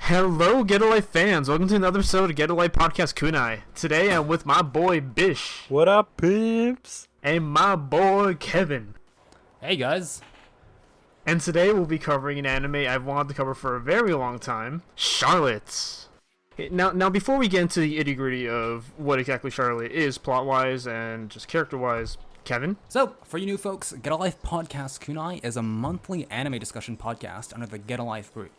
Hello, Get a Life fans. Welcome to another episode of Get a Life Podcast Kunai. Today I'm with my boy Bish. What up, pimps? And my boy Kevin. Hey guys. And today we'll be covering an anime I've wanted to cover for a very long time, Charlotte. Now, before we get into the itty-gritty of what exactly Charlotte is, plot-wise and just character-wise, Kevin? So, for you new folks, Get a Life Podcast Kunai is a monthly anime discussion podcast under the Get a Life group.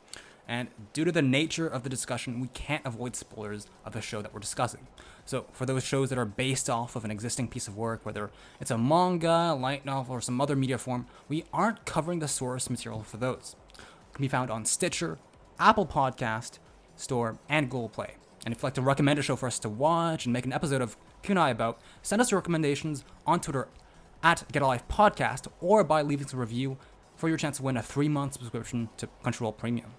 And due to the nature of the discussion, we can't avoid spoilers of the show that we're discussing. So, for those shows that are based off of an existing piece of work, whether it's a manga, light novel, or some other media form, we aren't covering the source material for those. It can be found on Stitcher, Apple Podcast, Store, and Google Play. And if you'd like to recommend a show for us to watch and make an episode of Kunai about, send us your recommendations on Twitter at Get a Life Podcast, or by leaving us a review for your chance to win a 3-month subscription to Crunchyroll Premium.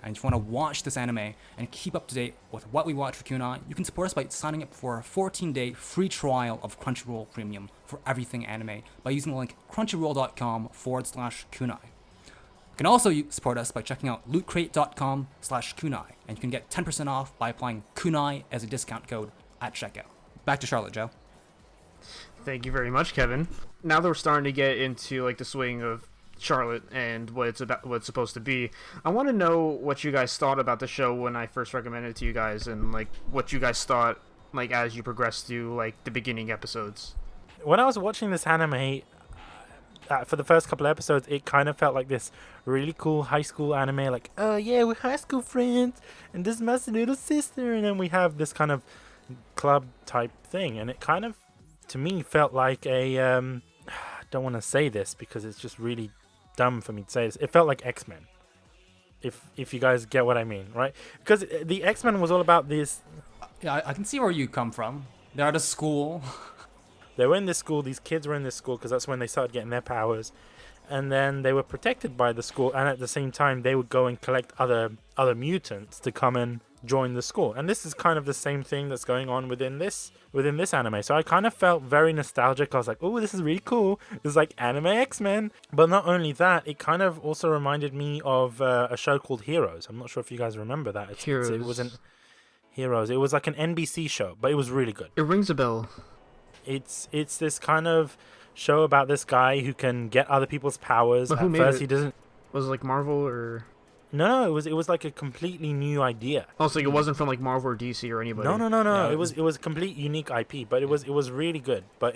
And if you want to watch this anime and keep up to date with what we watch for Kunai, you can support us by signing up for a 14-day free trial of Crunchyroll Premium for everything anime by using the link crunchyroll.com/kunai. You can also support us by checking out lootcrate.com/kunai, and you can get 10% off by applying kunai as a discount code at checkout. Back to Charlotte, Joe. Thank you very much, Kevin. Now that we're starting to get into like the swing of Charlotte and what it's supposed to be, I want to know what you guys thought about the show when I first recommended it to you guys, and like what you guys thought like as you progressed through like the beginning episodes. When I was watching this anime, for the first couple of episodes, it kind of felt like this really cool high school anime, like, oh yeah, we're high school friends, and this is my little sister, and then we have this kind of club type thing, and it kind of, to me, felt like a, I don't want to say this because it's just really dumb for me to say this. It felt like X-Men, if you guys get what I mean, right? Because the X-Men was all about this. Yeah, I can see where you come from. They're at a school. They were in this school. These kids were in this school because that's when they started getting their powers, and then they were protected by the school. And at the same time, they would go and collect other mutants to come and join the school. And this is kind of the same thing that's going on within this anime. So I kind of felt very nostalgic. I was like, oh, this is really cool. It's like anime X-Men. But not only that, it kind of also reminded me of a show called Heroes. I'm not sure if you guys remember that. It wasn't Heroes. It was like an NBC show, but it was really good. It rings a bell. It's this kind of show about this guy who can get other people's powers. But who At made first, it? he doesn't. Was it like Marvel or? No, it was like a completely new idea. Oh, so it wasn't from like Marvel or DC or anybody? No. Yeah, it was a complete unique IP, but it was really good. But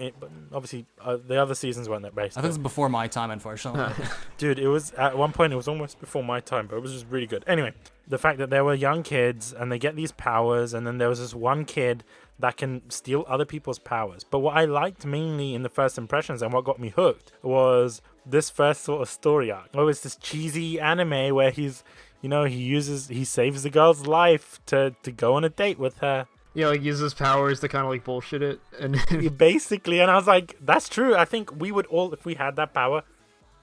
obviously the other seasons weren't that based. I think it's before my time, unfortunately. Dude, it was at one point. It was almost before my time, but it was just really good. Anyway, the fact that there were young kids and they get these powers, and then there was this one kid that can steal other people's powers. But what I liked mainly in the first impressions and what got me hooked was this first sort of story arc. Oh, it's this cheesy anime where he saves the girl's life to go on a date with her. Yeah, like uses powers to kind of like bullshit it, and Basically, and I was like, that's true. I think we would all, if we had that power,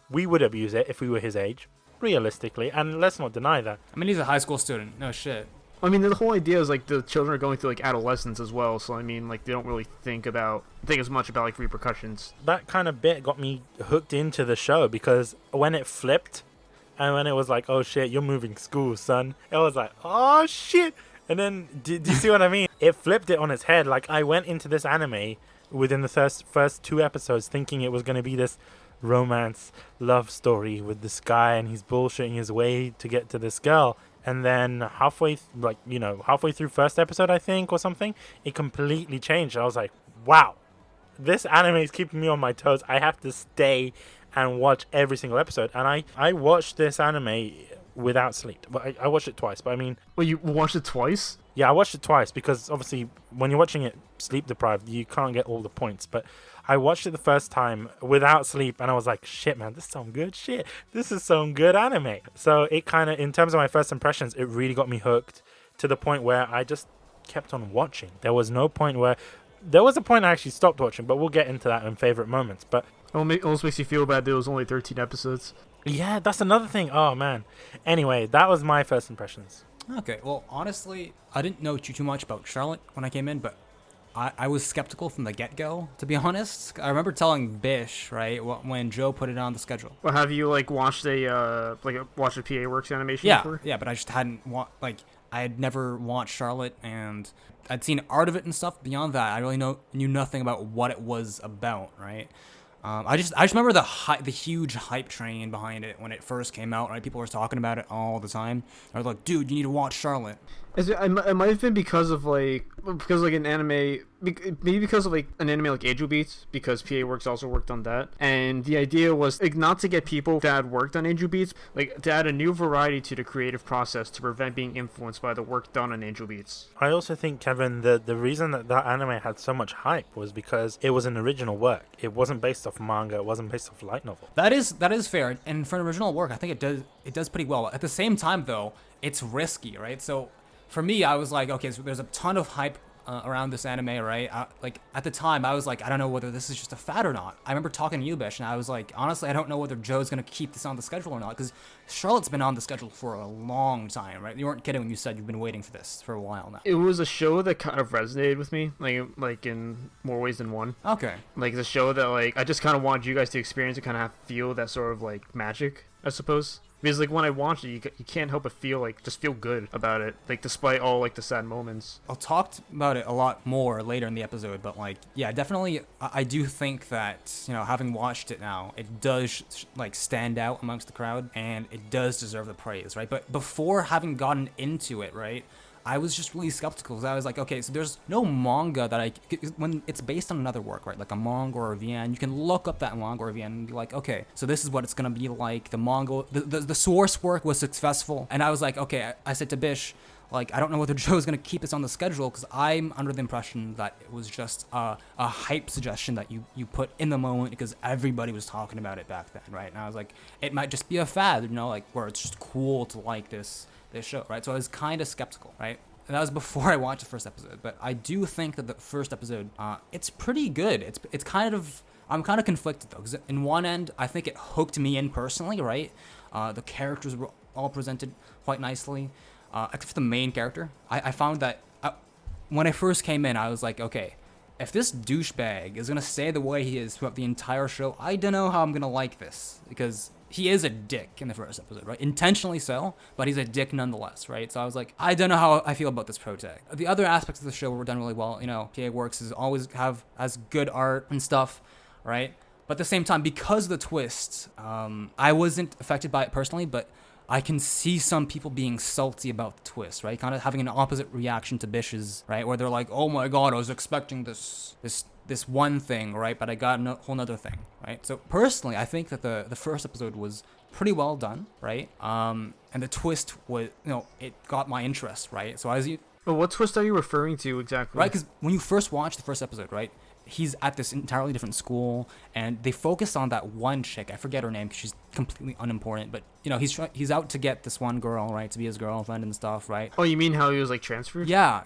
we would abuse it if we were his age, realistically. And let's not deny that. I mean, he's a high school student. No shit. I mean, the whole idea is like the children are going through like adolescence as well, so I mean, like they don't really think as much about like repercussions. That kind of bit got me hooked into the show because when it flipped and when it was like, oh shit, you're moving school, son, it was like, oh shit. And then, do you see what I mean? It flipped it on its head. Like, I went into this anime within the first 2 episodes thinking it was going to be this romance love story with this guy and he's bullshitting his way to get to this girl. And then halfway through first episode, I think, or something, it completely changed. I was like, wow, this anime is keeping me on my toes. I have to stay and watch every single episode. And I watched this anime without sleep. But I watched it twice. But I mean... Well, you watched it twice? Yeah, I watched it twice because obviously when you're watching it sleep deprived, you can't get all the points. But I watched it the first time without sleep and I was like, shit, man, this is some good shit. This is some good anime. So it kind of, in terms of my first impressions, it really got me hooked to the point where I just kept on watching. There was a point I actually stopped watching, but we'll get into that in favorite moments. But it almost makes you feel bad there was only 13 episodes. Yeah, that's another thing. Oh, man. Anyway, that was my first impressions. Okay, well, honestly, I didn't know too much about Charlotte when I came in, but I was skeptical from the get-go, to be honest. I remember telling Bish, right, when Joe put it on the schedule. Well, have you like watched a PA Works animation Yeah, before? yeah, but I just hadn't I had never watched Charlotte, and I'd seen art of it and stuff. Beyond that, I really knew nothing about what it was about, right? I just remember the huge hype train behind it when it first came out, right? People were talking about it all the time. I was like, dude, you need to watch Charlotte. It might have been because of an anime, maybe because of like an anime like Angel Beats, because PA Works also worked on that, and the idea was like not to get people that had worked on Angel Beats, like to add a new variety to the creative process to prevent being influenced by the work done on Angel Beats. I also think, Kevin, that the reason that anime had so much hype was because it was an original work. It wasn't based off manga. It wasn't based off light novel. That is fair, and for an original work, I think it does pretty well. At the same time, though, it's risky, right? So for me, I was like, okay, so there's a ton of hype around this anime, right? Like at the time, I was like, I don't know whether this is just a fad or not. I remember talking to you, Bish, and I was like, honestly, I don't know whether Joe's gonna keep this on the schedule or not, because Charlotte's been on the schedule for a long time, right? You weren't kidding when you said you've been waiting for this for a while now. It was a show that kind of resonated with me, like in more ways than one. Okay. Like the show that like I just kind of wanted you guys to experience and kind of feel that sort of like magic, I suppose. Because like when I watched it, you can't help but feel good about it, like despite all like the sad moments. I'll talk about it a lot more later in the episode, but like, yeah, definitely, I do think that, you know, having watched it now, it does like stand out amongst the crowd, and it does deserve the praise, right? But before having gotten into it, right, I was just really skeptical, because I was like, okay, so there's no manga that when it's based on another work, right, like a manga or a VN, you can look up that manga or VN and be like, okay, so this is what it's gonna be like. The manga, the source work was successful, and I was like, okay, I said to Bish, like, I don't know whether Joe's gonna keep this on the schedule, because I'm under the impression that it was just a hype suggestion that you put in the moment because everybody was talking about it back then, right? And I was like, it might just be a fad, you know, like where it's just cool to like this show, right? So I was kind of skeptical, right? And that was before I watched the first episode, but I do think that the first episode, it's pretty good. It's kind of, I'm kind of conflicted though, because in one end, I think it hooked me in personally, right? The characters were all presented quite nicely, except for the main character. I found that when I first came in, I was like, okay, if this douchebag is gonna stay the way he is throughout the entire show, I don't know how I'm gonna like this, because he is a dick in the first episode, right? Intentionally so, but he's a dick nonetheless, right? So I was like, I don't know how I feel about this protag. The other aspects of the show were done really well. You know, PA Works has good art and stuff, right? But at the same time, because of the twist, I wasn't affected by it personally, but I can see some people being salty about the twist, right? Kind of having an opposite reaction to Bish's, right? Where they're like, oh my god, I was expecting this one thing, right? But I got a whole nother thing, right? So personally, I think that the first episode was pretty well done, right? And the twist was, you know, it got my interest, right? So But what twist are you referring to exactly? Right, because when you first watch the first episode, right, he's at this entirely different school, and they focus on that one chick. I forget her name because she's completely unimportant. But you know, he's out to get this one girl, right, to be his girlfriend and stuff, right? Oh, you mean how he was like transferred? Yeah,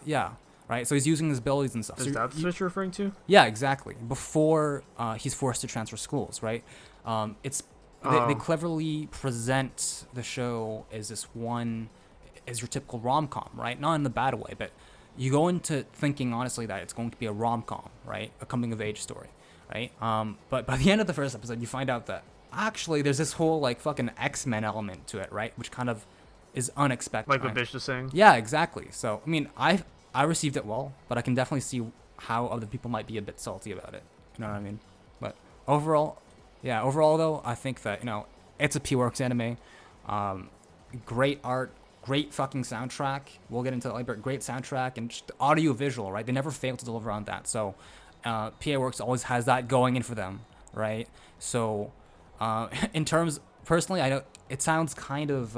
right. So he's using his abilities and stuff. Is that what you're referring to? Yeah, exactly. Before he's forced to transfer schools, right? They cleverly present the show as as your typical rom-com, right? Not in the bad way, but you go into thinking honestly that it's going to be a rom-com, right? A coming-of-age story, right? But by the end of the first episode, you find out that actually there's this whole like fucking X-Men element to it, right? Which kind of is unexpected. Like right? what Bish was saying? Yeah, exactly. So, I mean, I received it well, but I can definitely see how other people might be a bit salty about it. You know what I mean? But overall though, I think that, you know, it's a P-Works anime. Great art, great fucking soundtrack. We'll get into that later. Great soundtrack and just audio visual, right? They never fail to deliver on that. So PA Works always has that going in for them, right? So in terms, personally, I know it sounds kind of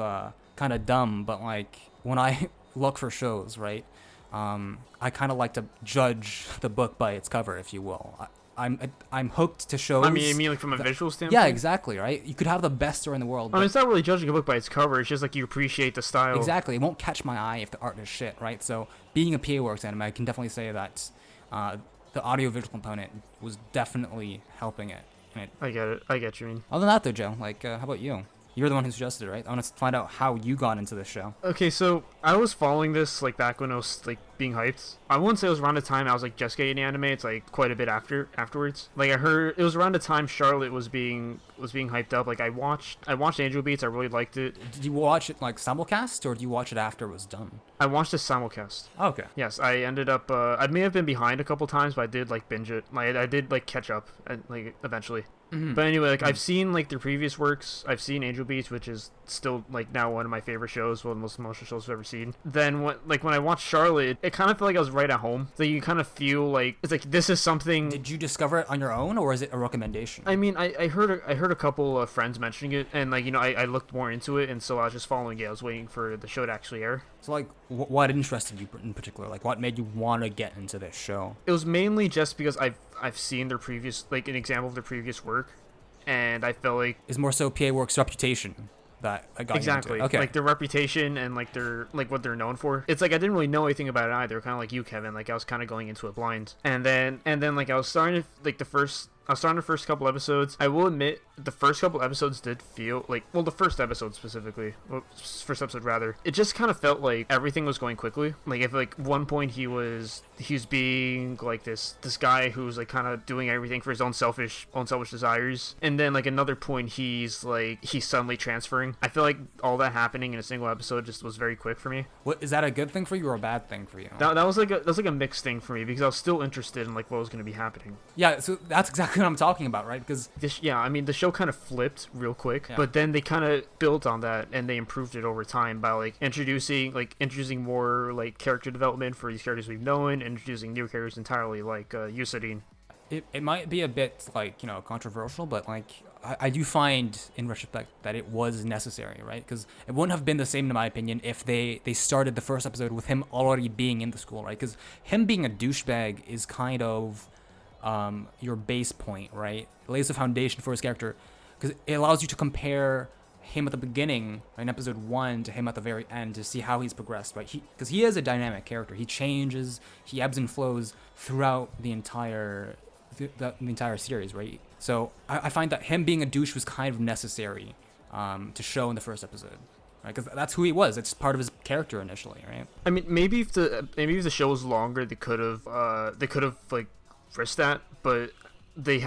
dumb, but like when I look for shows, right? I kind of like to judge the book by its cover, if you will. I'm hooked to shows. I mean like from a visual standpoint? Yeah, exactly, right? You could have the best story in the world. I mean, it's not really judging a book by its cover. It's just like you appreciate the style. Exactly. It won't catch my eye if the art is shit, right? So being a PA Works anime, I can definitely say that the audio-visual component was definitely helping it. I get it. I get you mean. Other than that, though, Joe, like, how about you? You're the one who suggested it, right? I want to find out how you got into this show. Okay, so I was following this like back when it was like being hyped. I wouldn't say it was around the time I was like just getting anime. It's like quite a bit afterwards. Like I heard it was around the time Charlotte was being hyped up. Like I watched Angel Beats. I really liked it. Did you watch it like simulcast, or did you watch it after it was done? I watched a simulcast. Oh, okay. Yes, I ended up. I may have been behind a couple times, but I did like binge it. Like I did like catch up, and like eventually. Mm-hmm. But anyway, like I've seen like their previous works. I've seen Angel Beats, which is still like now one of my favorite shows, one of the most emotional shows I've ever seen. Then when I watched Charlotte, it kind of felt like I was right at home. So you kind of feel like it's like this is something. Did you discover it on your own, or is it a recommendation? I mean, I heard a couple of friends mentioning it, and like I looked more into it, and so I was just following it. I was waiting for the show to actually air. So like, what interested you in particular? Like, what made you want to get into this show? It was mainly just because I've seen their previous, like an example of their previous work, and I felt like it's more so PA Works' reputation that I got exactly you into. Okay. like their reputation and like their like what they're known for. It's like I didn't really know anything about it either, kind of like you, Kevin. Like I was kind of going into it blind, and then like I was starting to the first couple episodes. I will admit the first couple episodes did feel like, well, the first episode specifically, first episode rather, it just kind of felt like everything was going quickly. Like if like one point he was being like this guy who's like kind of doing everything for his own selfish desires, and then like another point he's suddenly transferring. I feel like all that happening in a single episode just was very quick for me. What is that a good thing for you or a bad thing for you? That was like a mixed thing for me because I was still interested in like what was going to be happening. Yeah, so that's exactly what I'm talking about, right? Because I mean the show kind of flipped real quick, yeah. But then they kind of built on that and they improved it over time by like introducing more like character development for these characters we've known, introducing new characters entirely like Yusadine. It might be a bit like, controversial, but like I do find in retrospect that it was necessary, right? Because it wouldn't have been the same in my opinion if they started the first episode with him already being in the school, right? Because him being a douchebag is kind of your base point, right? It lays the foundation for his character because it allows you to compare him at the beginning in episode 1 to him at the very end to see how he's progressed, right? Because he is a dynamic character. He changes, he ebbs and flows throughout the entire series, right? So I find that him being a douche was kind of necessary to show in the first episode, right? Because that's who he was. It's part of his character initially, right? I mean, maybe if the show was longer, they could have like risked that, but they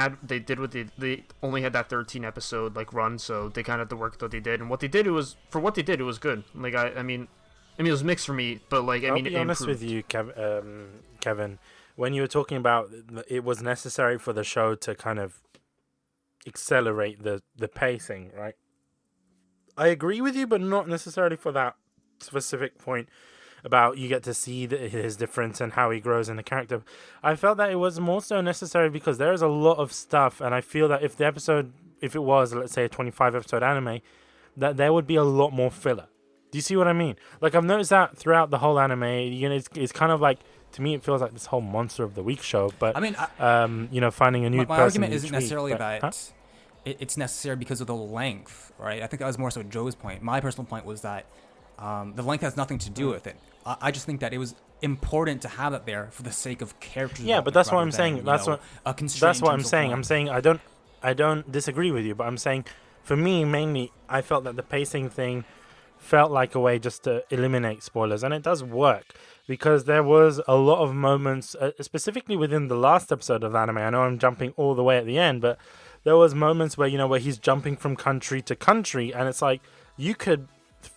only had that 13 episode like run, so they kind of had to work what they did, and what they did it was good. Like I mean it was mixed for me, but like I'll be honest with you, Kevin, when you were talking about it was necessary for the show to kind of accelerate the pacing, right? I agree with you, but not necessarily for that specific point about you get to see his difference and how he grows in the character. I felt that it was more so necessary because there is a lot of stuff, and I feel that if it was, let's say, a 25 episode anime, that there would be a lot more filler. Do you see what I mean? Like I've noticed that throughout the whole anime, it's kind of like, to me, it feels like this whole Monster of the Week show. But I mean, finding a new person. My argument isn't necessarily that it's necessary because of the length, right? I think that was more so Joe's point. My personal point was that the length has nothing to do with it. I just think that it was important to have it there for the sake of characters. Yeah, but that's what I'm saying. That's what I'm saying. I'm saying I don't disagree with you, but I'm saying for me mainly I felt that the pacing thing felt like a way just to eliminate spoilers, and it does work because there was a lot of moments, specifically within the last episode of anime. I know I'm jumping all the way at the end, but there was moments where where he's jumping from country to country, and it's like you could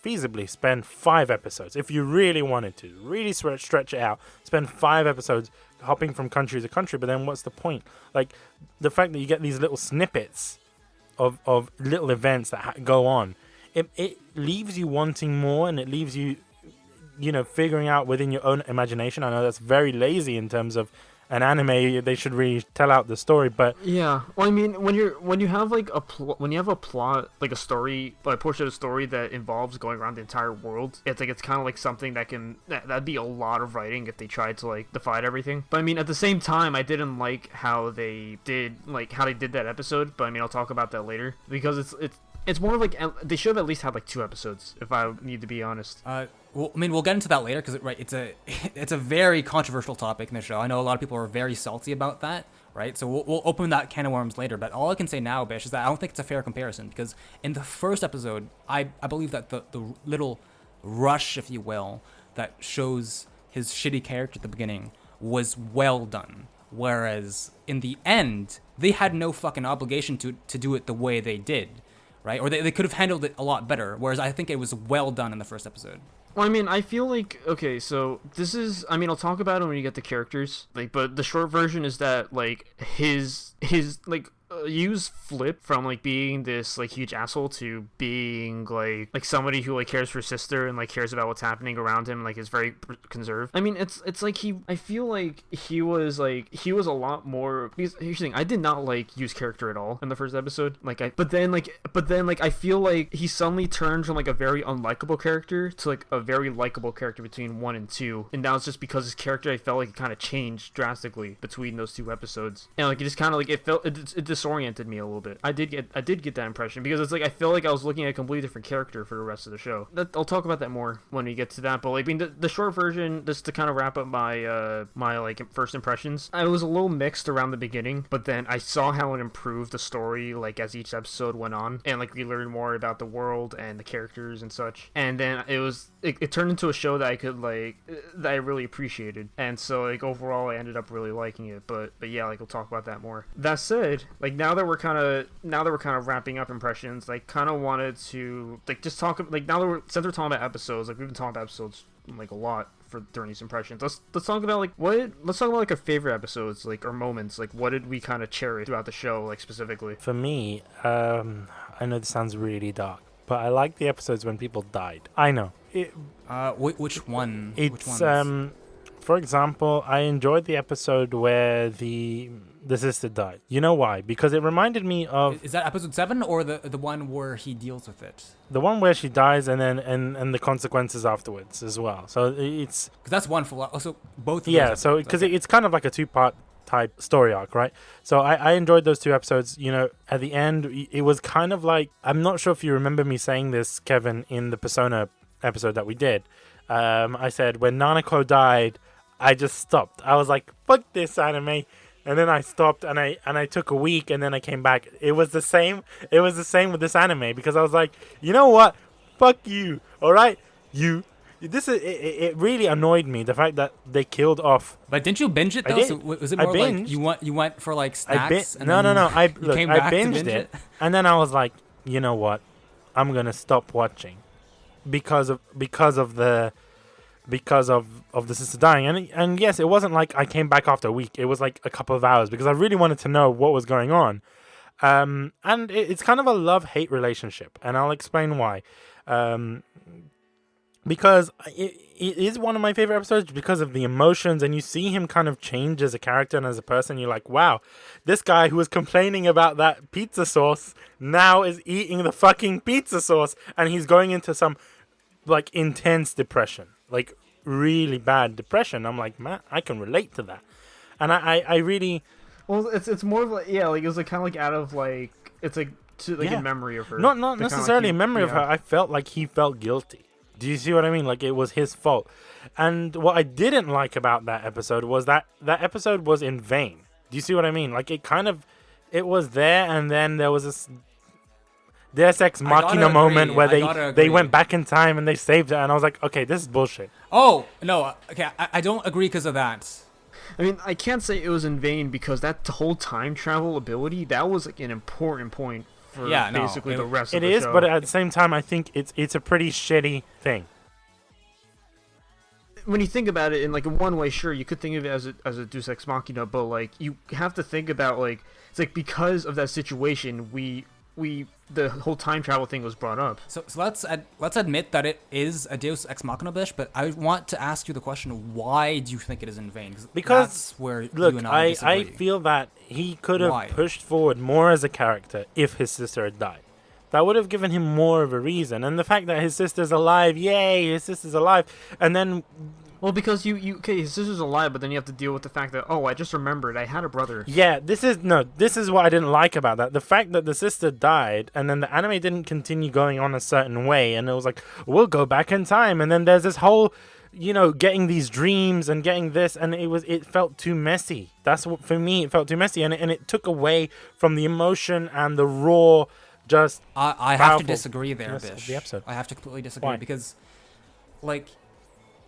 feasibly spend 5 episodes if you really wanted to really stretch it out, spend 5 episodes hopping from country to country. But then what's the point? Like the fact that you get these little snippets of little events that go on, it leaves you wanting more, and it leaves you figuring out within your own imagination. I know that's very lazy in terms of an anime. They should really tell out the story, but yeah. Well, I mean, when you have like when you have a plot, like a story, like a portion of the story that involves going around the entire world, it's kind of like something that'd be a lot of writing if they tried to like divide everything. But I mean, at the same time, I didn't like how they did that episode. But I mean, I'll talk about that later because it's more like they should have at least had like 2 episodes, if I need to be honest. Well, I mean, we'll get into that later because it's a very controversial topic in the show. I know a lot of people are very salty about that, right? So we'll open that can of worms later. But all I can say now, Bish, is that I don't think it's a fair comparison because in the first episode, I believe that the little rush, if you will, that shows his shitty character at the beginning was well done. Whereas in the end, they had no fucking obligation to do it the way they did, right? Or they could have handled it a lot better. Whereas I think it was well done in the first episode. Well, I mean, I feel like, okay, so this is, I mean, I'll talk about it when you get the characters, like, but the short version is that, like, his like, Yu's flip from, like, being this, like, huge asshole to being, like somebody who, like, cares for his sister and, like, cares about what's happening around him, like, is very conserved. I mean, it's like I feel like he was a lot more, because here's the thing, I did not like Yu's character at all in the first episode, but then, I feel like he suddenly turned from, like, a very unlikable character to, like, a very likable character between 1 and 2, and that was just because his character, I felt like it kind of changed drastically between those 2 episodes, and, like, it just kind of, like, it disoriented me a little bit. I did get that impression, because it's like I feel like I was looking at a completely different character for the rest of the show. I'll talk about that more when we get to that, but, like, I mean, the short version, just to kind of wrap up my like first impressions, I was a little mixed around the beginning, but then I saw how it improved the story, like, as each episode went on, and, like, we learned more about the world and the characters and such, and then it turned into a show that I could, like, that I really appreciated, and so, like, overall I ended up really liking it, but yeah, like, we'll talk about that more. That said, like, now that we're kind of wrapping up impressions, like, kind of wanted to, like, just talk, like, since we're talking about episodes, like, we've been talking about episodes, like, a lot during these impressions, let's talk about, like, our favorite episodes, like, or moments, like, what did we kind of cherish throughout the show, like, specifically? For me, I know this sounds really dark, but I like the episodes when people died. I know. Which one? It's, for example, I enjoyed the episode where the sister died. You know why? Because it reminded me of... Is that episode 7 or the one where he deals with it? The one where she dies and then and the consequences afterwards as well. So it's... Because that's one for... Also, both of yeah, those so because it's kind of like a 2-part type story arc, right? So I enjoyed those 2 episodes. You know, at the end, it was kind of like... I'm not sure if you remember me saying this, Kevin, in the Persona episode that we did. I said, when Nanako died, I just stopped. I was like, fuck this anime. And then I stopped and I took a week and then I came back. It was the same with this anime, because I was like, you know what? Fuck you. All right? It really annoyed me, the fact that they killed off. But didn't you binge it though? So was it more like you went for like snacks? No. I binged it and then I was like, you know what? I'm going to stop watching because of the sister dying, and yes, it wasn't like I came back after a week. It was like a couple of hours, because I really wanted to know what was going on, and it's kind of a love-hate relationship, and I'll explain why. Because it is one of my favorite episodes because of the emotions, and you see him kind of change as a character and as a person. You're like, wow, this guy who was complaining about that pizza sauce now is eating the fucking pizza sauce, and he's going into some, like, intense depression. Like, really bad depression. I'm like, man, I can relate to that. And I really... Well, it's more of like, yeah, like, it was like kind of like out of, like, it's like, in memory of her. Not necessarily in memory of her. I felt like he felt guilty. Do you see what I mean? Like, it was his fault. And what I didn't like about that episode was that episode was in vain. Do you see what I mean? Like, it was there, and then there was this Deus Ex Machina moment where they went back in time and they saved her, and I was like, okay, this is bullshit. Oh, no, okay, I don't agree because of that. I mean, I can't say it was in vain, because that whole time travel ability, that was, like, an important point for basically the rest of the show. It is, but at the same time, I think it's a pretty shitty thing. When you think about it, in, like, in one way, sure, you could think of it as a Deus Ex Machina, but, like, you have to think about, like, it's like, because of that situation, the whole time travel thing was brought up. So let's admit that it is a Deus Ex Machina bish, but I want to ask you the question: why do you think it is in vain? Because that's where look, you and I disagree. I feel that he could have pushed forward more as a character if his sister had died. That would have given him more of a reason, and the fact that his sister's alive, yay, his sister's alive, and then. Well, because okay, his sister's alive, but then you have to deal with the fact that, oh, I just remembered, I had a brother. Yeah, this is what I didn't like about that. The fact that the sister died, and then the anime didn't continue going on a certain way, and it was like, we'll go back in time, and then there's this whole, getting these dreams and getting this, and it felt too messy. That's what, for me, it felt too messy, and it took away from the emotion and the raw, just I have to disagree there, Bish. The episode. I have to completely disagree. Why? Because, like,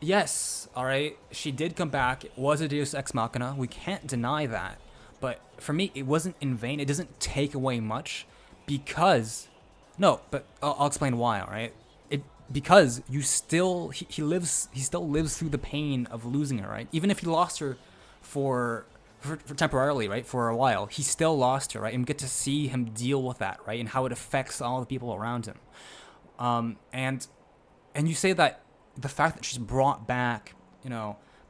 yes, all right, she did come back. It was a Deus Ex Machina. We can't deny that. But for me, it wasn't in vain. It doesn't take away much because, no, but I'll explain why, all right? Because he still lives through the pain of losing her, right? Even if he lost her for temporarily, right, for a while, he still lost her, right? And we get to see him deal with that, right, and how it affects all the people around him. And you say that the fact that she's brought back,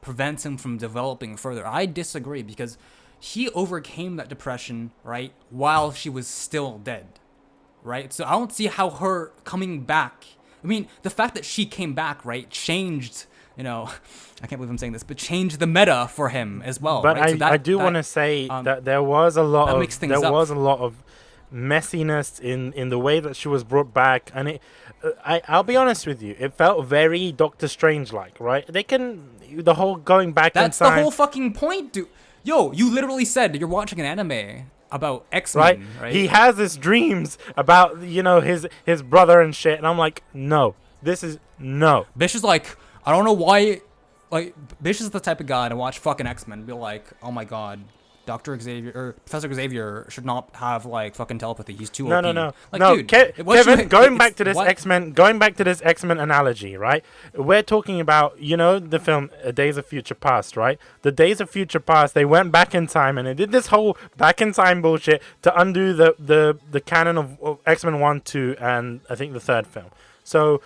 prevents him from developing further. I disagree because he overcame that depression, right, while she was still dead, right? So I don't see how her coming back. I mean, the fact that she came back, right, changed. I can't believe I'm saying this, but changed the meta for him as well. But right? I do want to say that there was a lot of messiness in the way that she was brought back, and I'll be honest with you, it felt very Doctor Strange like, right? The whole going back. That's the whole fucking point, dude. Yo, you literally said you're watching an anime about X-Men, right? He has his dreams about his brother and shit, and I'm like, no, this is no. Bish is like, I don't know why. Like, Bish is the type of guy to watch fucking X-Men and be like, oh my god, Dr. Xavier or Professor Xavier should not have like fucking telepathy. He's too OP. No. Like, no, dude, Kevin, going back to this X-Men analogy, right? We're talking about, the film Days of Future Past, right? The Days of Future Past, they went back in time and they did this whole back in time bullshit to undo the canon of X-Men 1, 2, and I think the third film. So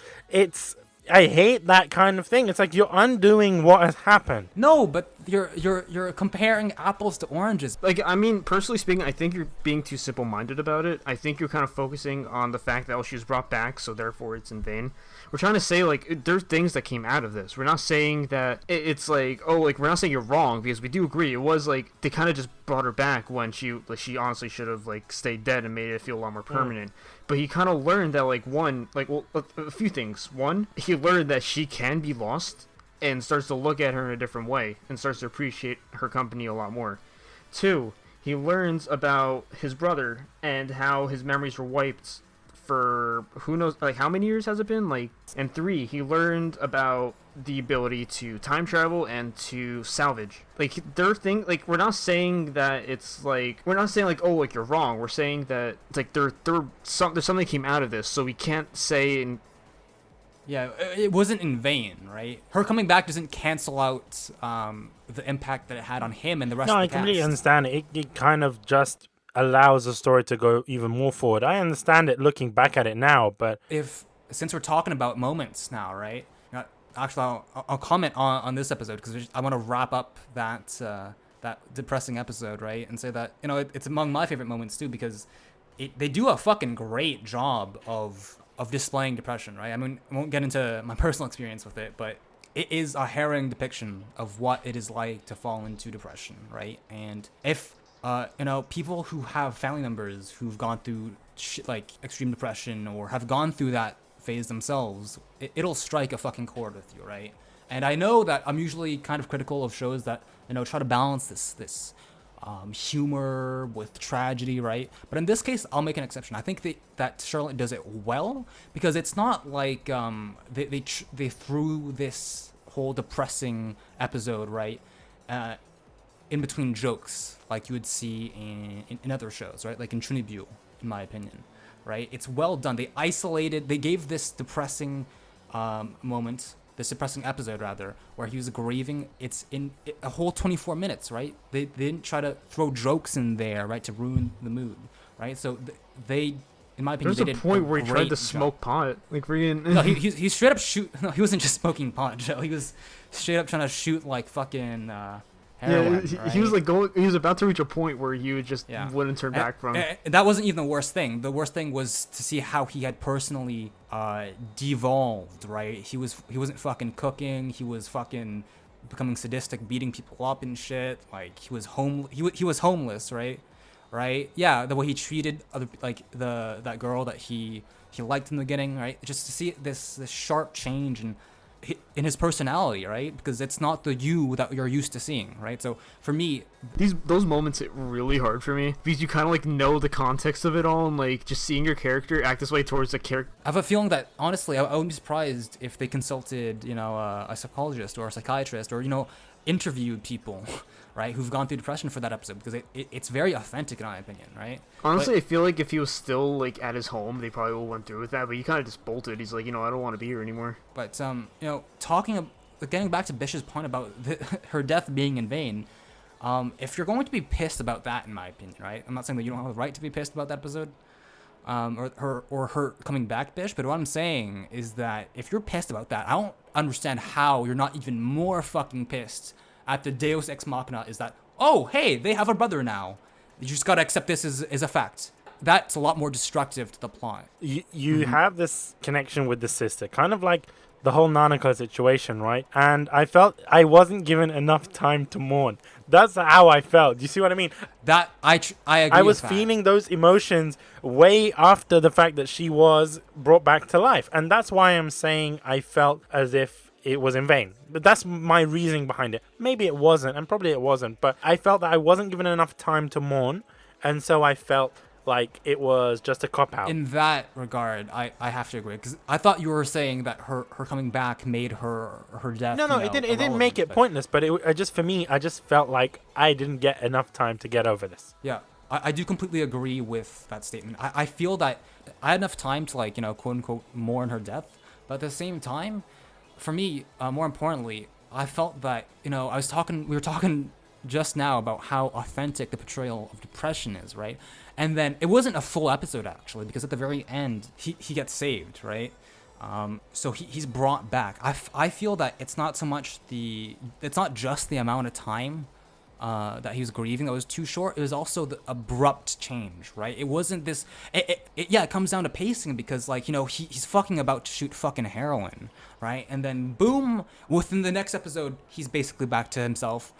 I hate that kind of thing. It's like you're undoing what has happened. No, but you're comparing apples to oranges. Like, I mean, personally speaking, I think you're being too simple-minded about it. I think you're kind of focusing on the fact that she was brought back, so therefore it's in vain. We're trying to say, like, there's things that came out of this. We're not saying that it's like, oh, like, we're not saying you're wrong, because we do agree. It was, like, they kind of just brought her back when she honestly should have, like, stayed dead and made it feel a lot more permanent. But he kind of learned that, like, a few things. One, he learned that she can be lost and starts to look at her in a different way and starts to appreciate her company a lot more. Two, he learns about his brother and how his memories were wiped for who knows, like, how many years has it been? Like, and three, he learned about the ability to time travel and to salvage. Like, their thing, like, we're not saying that it's like, we're not saying like, oh, like, you're wrong. We're saying that it's like there's something came out of this, so we can't say. Yeah, it wasn't in vain, right? Her coming back doesn't cancel out the impact that it had on him and the rest of the cast. No, I completely understand it. It kind of just allows the story to go even more forward. I understand it looking back at it now, but since we're talking about moments now, right? Actually, I'll comment on this episode because I want to wrap up that depressing episode, right? And say that it's among my favorite moments too because they do a fucking great job of displaying depression, right? I mean, I won't get into my personal experience with it, but it is a harrowing depiction of what it is like to fall into depression, right? And if people who have family members who've gone through like extreme depression or have gone through that phase themselves, it'll strike a fucking chord with you, right? And I know that I'm usually kind of critical of shows that try to balance this humor with tragedy, right? But in this case, I'll make an exception. I think that Charlotte does it well because it's not like they threw this whole depressing episode, right, in between jokes like you would see in other shows, right? Like in Chunibyo, in my opinion, right? It's well done. They gave this depressing moment, this depressing episode rather, where he was grieving. It's in a whole 24 minutes, right? They didn't try to throw jokes in there, right, to ruin the mood, right? So they, in my opinion, there's a point where he tried to smoke pot, like freaking. No, he straight up shoot. No, he wasn't just smoking pot, Joe. He was straight up trying to shoot like fucking. Heroin, yeah, right? He was like he was about to reach a point where you just wouldn't turn back from. And that wasn't even the worst thing. The worst thing was to see how he had personally devolved. Right? He wasn't fucking cooking. He was fucking becoming sadistic, beating people up and shit. Like he was He was homeless. Right? Right? Yeah. The way he treated that girl that he liked in the beginning. Right? Just to see this sharp change and in his personality, right? Because it's not the you that you're used to seeing, right? So for me, those moments hit really hard for me because you kind of like know the context of it all, and like just seeing your character act this way towards the character. I have a feeling that honestly, I wouldn't be surprised if they consulted, a psychologist or a psychiatrist, or interviewed people, right, who've gone through depression for that episode, because it's very authentic in my opinion, right? Honestly, I feel like if he was still like at his home, they probably would went through with that. But he kind of just bolted. He's like, I don't want to be here anymore. But getting back to Bish's point about her death being in vain, if you're going to be pissed about that, in my opinion, right? I'm not saying that you don't have the right to be pissed about that episode, or her coming back, Bish. But what I'm saying is that if you're pissed about that, I don't understand how you're not even more fucking pissed at the Deus Ex Machina. Is that, oh, hey, they have a brother now. You just gotta accept this as a fact. That's a lot more destructive to the plot. You have this connection with the sister, kind of like the whole Nanako situation, right? And I felt I wasn't given enough time to mourn. That's how I felt. Do you see what I mean? That I agree. I was feeling those emotions way after the fact that she was brought back to life, and that's why I'm saying I felt as if it was in vain. But that's my reasoning behind it. Maybe it wasn't, and probably it wasn't, but I felt that I wasn't given enough time to mourn, and so I felt like it was just a cop-out. In that regard, I have to agree, because I thought you were saying that her coming back made her death. No, it didn't make it pointless, but I just felt like I didn't get enough time to get over this. Yeah, I do completely agree with that statement. I feel that I had enough time to quote unquote mourn her death, but at the same time, for me, more importantly, I felt that we were talking just now about how authentic the portrayal of depression is, right? And then it wasn't a full episode, actually, because at the very end, he gets saved, right? So he's brought back. I feel that it's not just the amount of time that he was grieving that was too short. It was also the abrupt change, right? It wasn't this. It comes down to pacing, because he's fucking about to shoot fucking heroin, right? And then boom, within the next episode, he's basically back to himself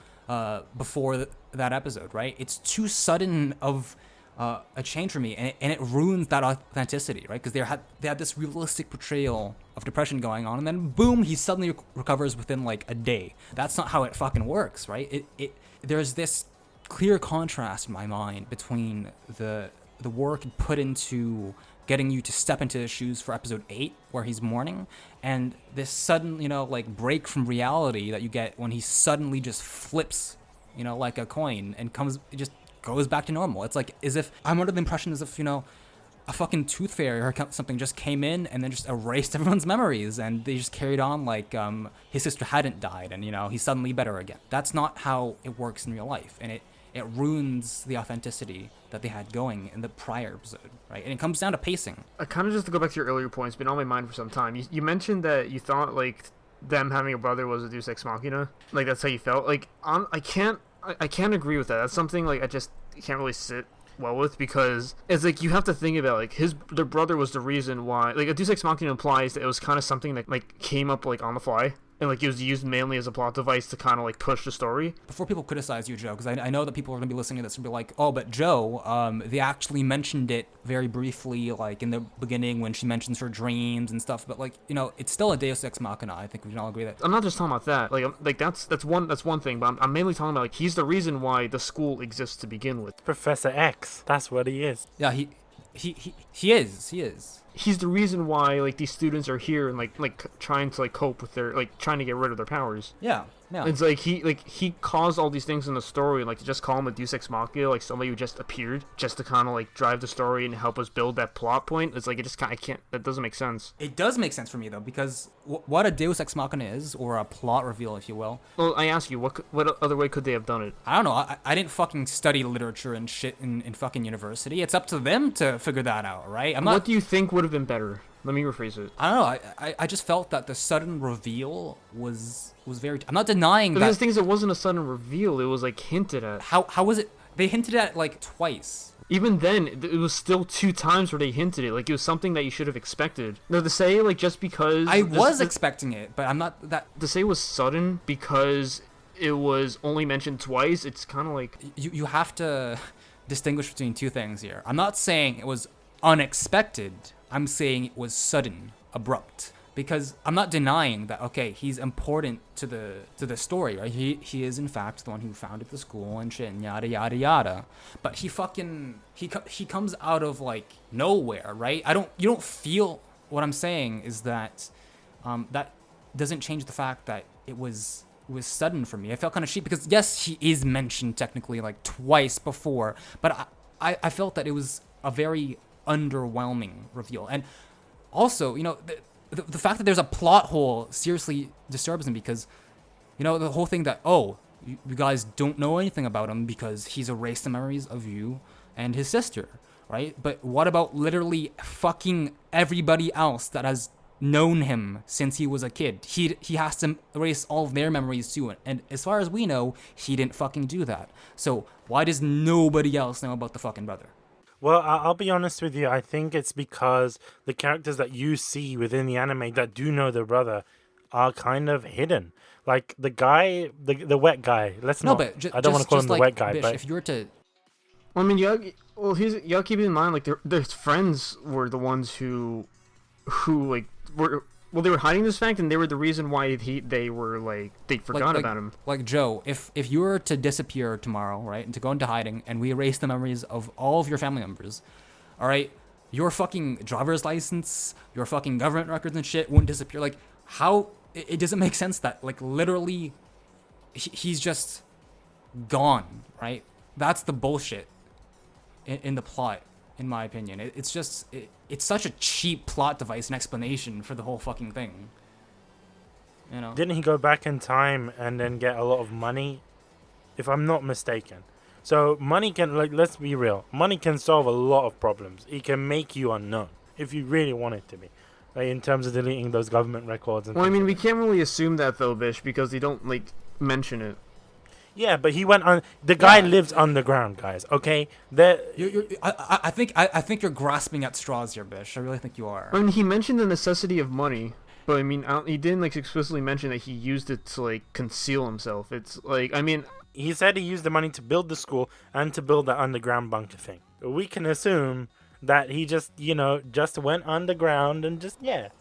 before that episode, right? It's too sudden of a change for me, and it ruins that authenticity, right? Because they had this realistic portrayal of depression going on, and then boom, he suddenly recovers within like a day. That's not how it fucking works, right? There's this clear contrast in my mind between the work put into getting you to step into his shoes for episode 8, where he's mourning, and this sudden, break from reality that you get when he suddenly just flips, like a coin, and just goes back to normal. It's like as if I'm under the impression as if, a fucking tooth fairy or something just came in and then just erased everyone's memories, and they just carried on like his sister hadn't died, and he's suddenly better again. That's not how it works in real life, and it ruins the authenticity that they had going in the prior episode, right? And it comes down to pacing. Kind of just to go back to your earlier points, been on my mind for some time. You mentioned that you thought like them having a brother was a Deus Ex Machina, like that's how you felt. Like I can't agree with that. That's something like I just can't really sit well with, because it's like you have to think about like their brother was the reason why, like a Deus Ex Machina implies that it was kind of something that like came up like on the fly, and like it was used mainly as a plot device to kind of like push the story. Before people criticize you, Joe, because I know that people are going to be listening to this and be like, oh, but Joe, they actually mentioned it very briefly, like in the beginning when she mentions her dreams and stuff, but like, it's still a Deus Ex Machina. I think we can all agree that. I'm not just talking about that. Like that's one thing, but I'm mainly talking about like he's the reason why the school exists to begin with. Professor X, that's what he is. Yeah, he is. He's the reason why like these students are here and like trying to like cope with their like trying to get rid of their powers. Yeah. It's like he caused all these things in the story, and like to just call him a Deus Ex Machina, like somebody who just appeared just to kind of like drive the story and help us build that plot point. It's like it just kind of can't. That doesn't make sense. It does make sense for me though, because what a Deus Ex Machina is, or a plot reveal, if you will. Well, I ask you, what other way could they have done it? I don't know. I didn't fucking study literature and shit in fucking university. It's up to them to figure that out, right? What do you think would have been better? Let me rephrase it. I don't know. I just felt that the sudden reveal was very. I'm not denying that. The thing is, it wasn't a sudden reveal. It was like hinted at. How was it? They hinted at it like twice. Even then, it was still 2 times where they hinted it. Like it was something that you should have expected. No, to say like just because I was expecting it, but I'm not that. To say it was sudden because it was only mentioned twice. It's kind of like you have to distinguish between 2 things here. I'm not saying it was unexpected. I'm saying it was sudden, abrupt. Because I'm not denying that, okay, he's important to the story, right? He is in fact the one who founded the school and shit and yada yada yada. But he comes out of like nowhere, right? You don't feel what I'm saying is that that doesn't change the fact that it was sudden for me. I felt kind of cheap because yes, he is mentioned technically like twice before, but I felt that it was a very underwhelming reveal. And also, the fact that there's a plot hole seriously disturbs me because, the whole thing that, you guys don't know anything about him because he's erased the memories of you and his sister, right? But what about literally fucking everybody else that has known him since he was a kid? He has to erase all of their memories too. And as far as we know, he didn't fucking do that. So why does nobody else know about the fucking brother? Well, I'll be honest with you. I think it's because the characters that you see within the anime that do know the brother are kind of hidden. Like the guy, the wet guy. I don't want to call him the wet guy, Bish, but if you were to, I mean, y'all keep in mind, like their friends were the ones who like they were hiding this fact, and they were the reason why they forgot about him. Like Joe, if you were to disappear tomorrow, right, and to go into hiding, and we erase the memories of all of your family members, all right, your fucking driver's license, your fucking government records and shit wouldn't disappear. Like, how? It doesn't make sense that, like, literally, he's just gone, right? That's the bullshit in the plot, in my opinion. It's such a cheap plot device and explanation for the whole fucking thing. Didn't he go back in time and then get a lot of money? If I'm not mistaken. So money can, let's be real. Money can solve a lot of problems. It can make you unknown if you really want it to be. Like, in terms of deleting those government records. Well, I mean, we can't really assume that though, Bish, because they don't mention it. Yeah, but he went on. The guy lives underground, guys. Okay, I think you're grasping at straws here, Bish. I really think you are. I mean, he mentioned the necessity of money, but I mean, he didn't explicitly mention that he used it to conceal himself. It's he said he used the money to build the school and to build that underground bunker thing. We can assume that he just went underground and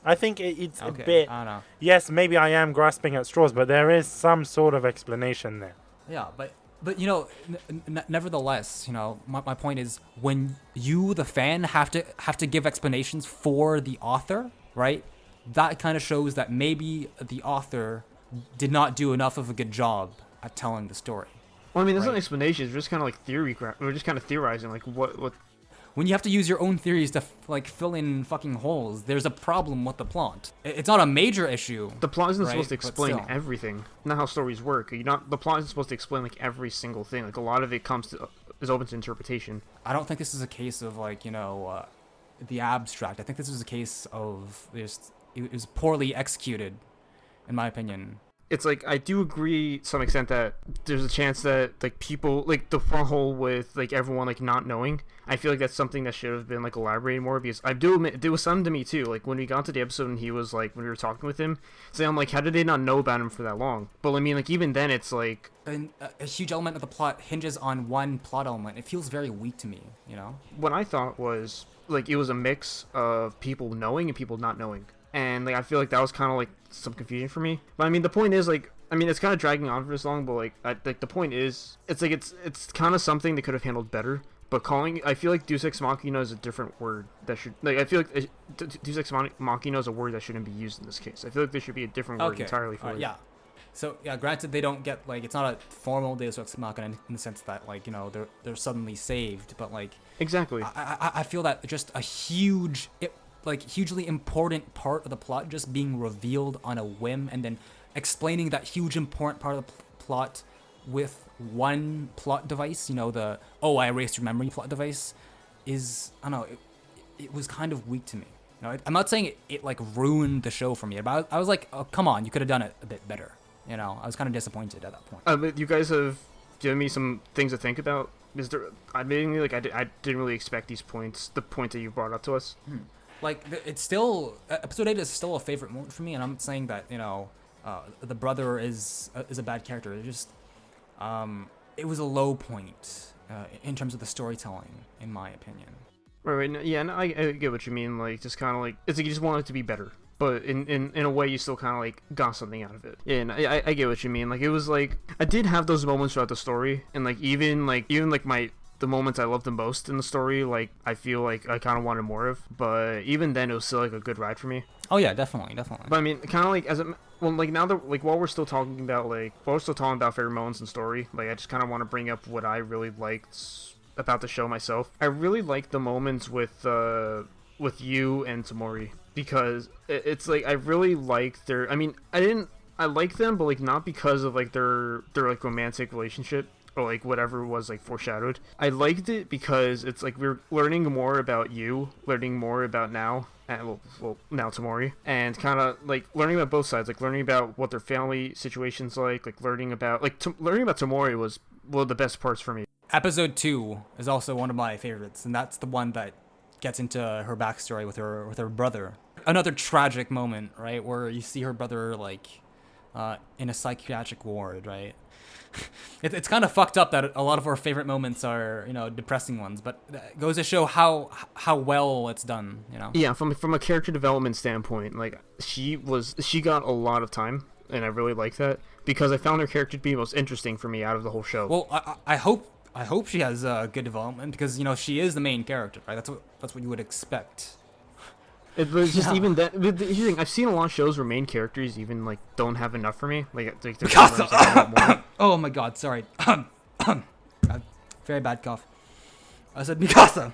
I think it's a bit. I don't know. Yes, maybe I am grasping at straws, but there is some sort of explanation there. Yeah, but nevertheless, my point is, when you, the fan, have to give explanations for the author, right? That kind of shows that maybe the author did not do enough of a good job at telling the story. Well, I mean, that's not an explanation. It's just kind of theory. We're just kind of theorizing, what. When you have to use your own theories to fill in fucking holes, there's a problem with the plot. It's not a major issue. The plot isn't supposed to explain everything. Not how stories work. The plot isn't supposed to explain every single thing. A lot of it is open to interpretation. I don't think this is a case of the abstract. I think this is a case of it was poorly executed, in my opinion. It's I do agree to some extent that there's a chance that people the front hole with everyone not knowing. I feel that's something that should have been elaborated more, because I do admit there was some to me too. When we got to the episode and he was when we were talking with him, so I'm how did they not know about him for that long? But I mean even then it's and a huge element of the plot hinges on one plot element. It feels very weak to me, What I thought was it was a mix of people knowing and people not knowing. And I feel that was kind of some confusion for me. But I mean the point is it's kind of dragging on for this long, but the point is it's it's kind of something they could have handled better. But I feel Deus Ex Machina is a different word that should I feel Deus Ex Machina is a word that shouldn't be used in this case. I feel there should be a different word entirely for it. Yeah. So yeah, granted they don't get it's not a formal Deus Ex Machina in the sense that they're suddenly saved, but exactly. I feel that just a huge hugely important part of the plot just being revealed on a whim, and then explaining that huge important part of the plot with one plot device, I erased your memory plot device, is, I don't know, it was kind of weak to me. I'm not saying it ruined the show for me, but I was oh, come on, you could have done it a bit better. I was kind of disappointed at that point. But you guys have given me some things to think about. Admittingly, I didn't really expect the point that you brought up to us. It's still, episode 8 is still a favorite moment for me, and I'm not saying that the brother is a bad character. It just it was a low point in terms of the storytelling, in my opinion. Right, yeah, and I get what you mean. Just kind of it's you just want it to be better. but in a way you still kind of like got something out of it. Yeah, and I get what you mean. Like it was like I did have those moments throughout the story, and like even the moments I loved the most in the story, like I feel like I kind of wanted more of, but even then it was still like a good ride for me. Oh yeah, definitely. But I mean, kind of like now that like while we're still talking about favorite moments in story, like I just kind of want to bring up what I really liked about the show myself. I really liked the moments with Yuu and Tomori, because it's like I really liked their. I mean, I like them, but like not because of like their like romantic relationship or like whatever was like foreshadowed. I liked it because it's like we're learning more about Yuu, learning more about Nao, and Nao Tomori, and kind of like learning about both sides, like learning about what their family situation's like learning about Tomori was one of the best parts for me. Episode 2 is also one of my favorites, and that's the one that gets into her backstory with her brother. Another tragic moment, right, where you see her brother like in a psychiatric ward, right? It's kind of fucked up that a lot of our favorite moments are, you know, depressing ones, but it goes to show how well it's done, you know. Yeah, from a character development standpoint, like she got a lot of time, and I really like that because I found her character to be most interesting for me out of the whole show. Well, I hope she has good development, because you know she is the main character, right? That's what you would expect. It was just even that. But here's the thing, I've seen a lot of shows where main characters even like don't have enough for me. Like oh my god, sorry. Very bad cough. I said Mikasa.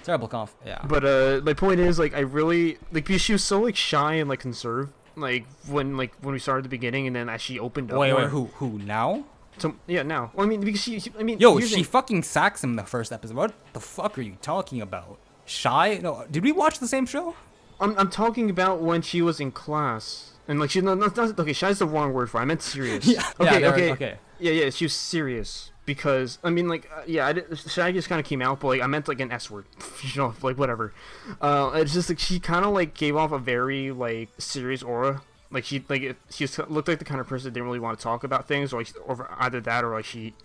Terrible cough. Yeah. But my point is, like, I really like because she was so like shy and like conserved. Like when we started at the beginning, and then as she opened up. Wait, who now? Yeah, now. Well, I mean, because she she fucking sacks him in the first episode. What the fuck are you talking about? Shy? No, did we watch the same show? I'm talking about when she was in class, and like okay. Shy's the wrong word for it. I meant serious. Yeah. Okay. Yeah. She was serious because I mean, like, Shy just kind of came out, but like I meant like an S word, you know, like whatever. It's just like she kind of like gave off a very like serious aura. Like she looked like the kind of person that didn't really want to talk about things, or either that, or like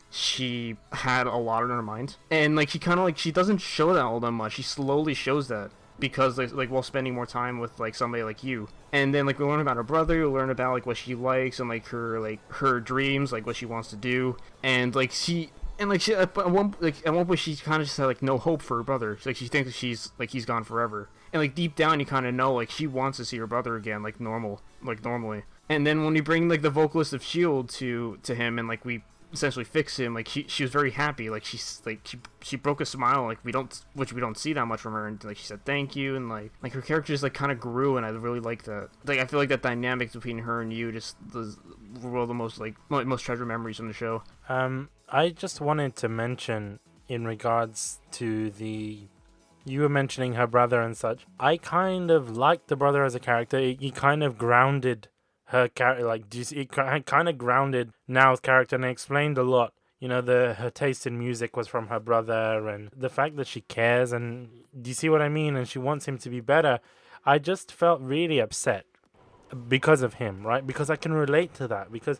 she had a lot on her mind, and like she kind of like she doesn't show that all that much. She slowly shows that because like while spending more time with like somebody like you, and then like we learn about her brother, we learn about like what she likes and like her dreams, like what she wants to do, and like she. And like at one point she kind of just had like no hope for her brother. Like she thinks he's gone forever. And like deep down you kind of know like she wants to see her brother again, like normally. And then when we bring like the vocalist of Shield to him, and like we essentially fix him, like she was very happy. Like she broke a smile, like we don't see that much from her, and like she said thank you, and like her character just like kind of grew, and I really like that. Like I feel like that dynamic between her and you just was one of the most treasured memories from the show. I just wanted to mention in regards to you were mentioning her brother and such. I kind of liked the brother as a character. He kind of grounded her character, like it kind of grounded Nao's character, and explained a lot. You know, her taste in music was from her brother, and the fact that she cares, and do you see what I mean? And she wants him to be better. I just felt really upset because of him, right? Because I can relate to that, because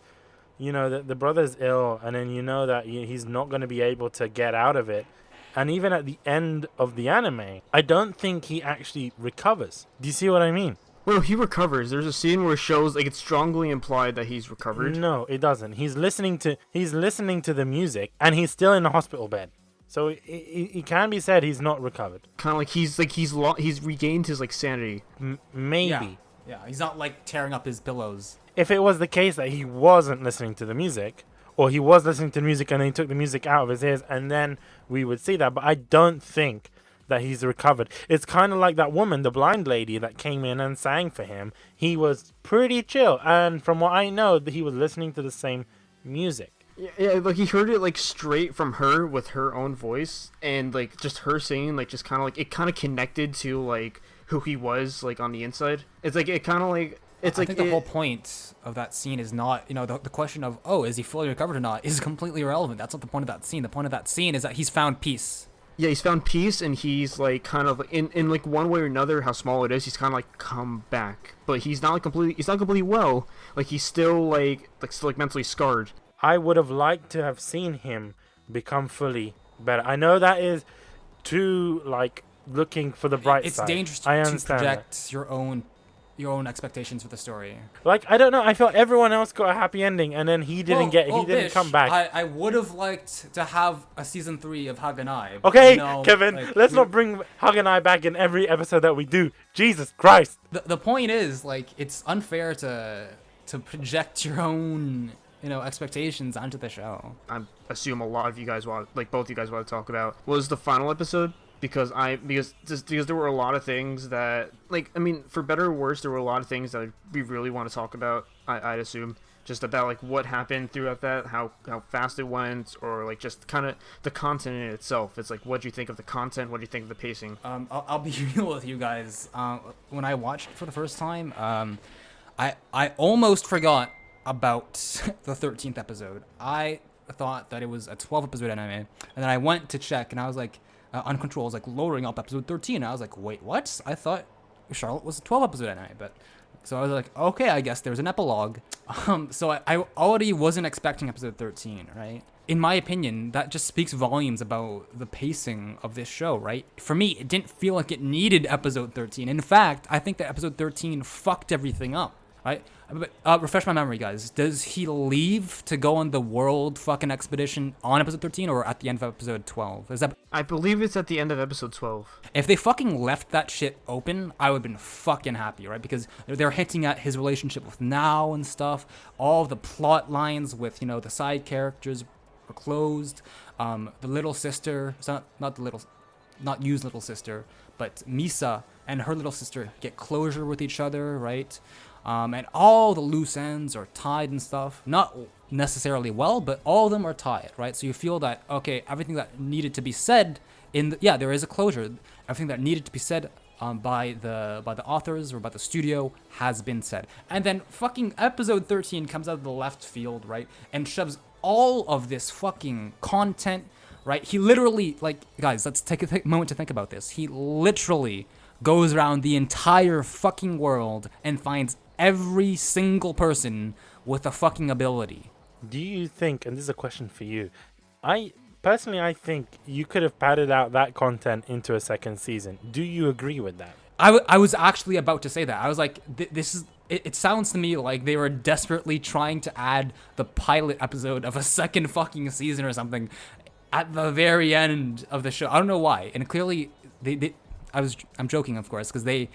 you know, the brother's ill, and then you know that he's not going to be able to get out of it. And even at the end of the anime, I don't think he actually recovers. Do you see what I mean? Well, he recovers. There's a scene where it shows, like, it's strongly implied that he's recovered. No, it doesn't. He's listening to the music, and he's still in the hospital bed. So it can be said he's not recovered. Kind of like he's regained his like sanity. Maybe. Yeah, he's not like tearing up his pillows. If it was the case that he wasn't listening to the music, or he was listening to the music and then he took the music out of his ears, and then we would see that. But I don't think that he's recovered. It's kind of like that woman, the blind lady that came in and sang for him. He was pretty chill, and from what I know, he was listening to the same music. Yeah, like he heard it like straight from her with her own voice, and like just her singing, like just kind of like it kind of connected to like who he was like on the inside. It's like it kind of like. I think the whole point of that scene is not, you know, the question of, oh, is he fully recovered or not, is completely irrelevant. That's not the point of that scene. The point of that scene is that he's found peace. Yeah, he's found peace, and he's like kind of in like one way or another, how small it is, he's kind of like come back. But he's not completely well. Like he's still mentally scarred. I would have liked to have seen him become fully better. I know that is too like looking for the bright side. It's dangerous to project your own your own expectations for the story. Like, I don't know. I felt everyone else got a happy ending, and then he didn't Bish, come back. I would have liked to have a season 3 of Haganai. Okay, Kevin, let's not bring Haganai back in every episode that we do. Jesus Christ. The point is, like, it's unfair to project your own, expectations onto the show. I assume a lot of you guys both of you guys want to talk about was the final episode. Because there were a lot of things that, for better or worse, there were a lot of things that we really want to talk about. I'd assume just about what happened throughout that, how fast it went, or just kind of the content in itself. It's what do you think of the content? What do you think of the pacing? I'll be real with you guys. When I watched it for the first time, I almost forgot about the 13th episode. I thought that it was a 12 episode anime, and then I went to check, and I was like. On Control, lowering up episode 13. And I was like, wait, what? I thought Charlotte was a 12 episode anime, but so I was like, okay, I guess there's an epilogue. So I already wasn't expecting episode 13, right? In my opinion, that just speaks volumes about the pacing of this show, right? For me, it didn't feel like it needed episode 13. In fact, I think that episode 13 fucked everything up, right? But refresh my memory, guys. Does he leave to go on the world fucking expedition on episode 13 or at the end of episode 12? I believe it's at the end of episode 12. If they fucking left that shit open, I would have been fucking happy, right? Because they're hinting at his relationship with Nao and stuff. All the plot lines with, the side characters are closed. The little sister, not Yu's little sister, but Misa and her little sister get closure with each other, right? And all the loose ends are tied and stuff. Not necessarily well, but all of them are tied, right? So you feel that, okay, everything that needed to be said there is a closure. Everything that needed to be said by the authors or by the studio has been said. And then fucking episode 13 comes out of the left field, right? And shoves all of this fucking content, right? He literally, guys, let's take a moment to think about this. He literally goes around the entire fucking world and finds every single person with a fucking ability. Do you think, and this is a question for you, I think you could have padded out that content into a second season. Do you agree with that? I was actually about to say that. I was like, this is... It sounds to me like they were desperately trying to add the pilot episode of a second fucking season or something at the very end of the show. I don't know why. And clearly, I'm joking, of course, because they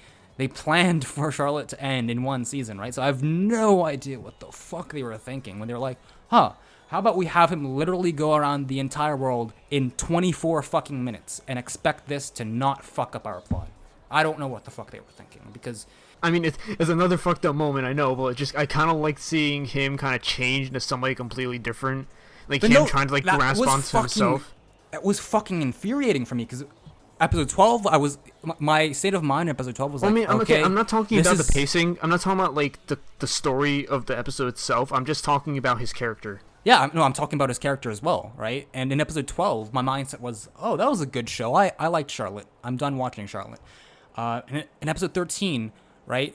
planned for Charlotte to end in one season, right? So I have no idea what the fuck they were thinking when they were like, how about we have him literally go around the entire world in 24 fucking minutes and expect this to not fuck up our plot? I don't know what the fuck they were thinking, because... it's another fucked up moment, I know, but I kind of like seeing him kind of change into somebody completely different. Trying to grasp onto himself. It was fucking infuriating for me, because episode 12, my state of mind in episode 12 was okay. I'm not talking about the pacing. I'm not talking about the story of the episode itself. I'm just talking about his character. Yeah, I'm talking about his character as well, right? And in episode 12, my mindset was, oh, that was a good show. I liked Charlotte. I'm done watching Charlotte. In episode 13, right,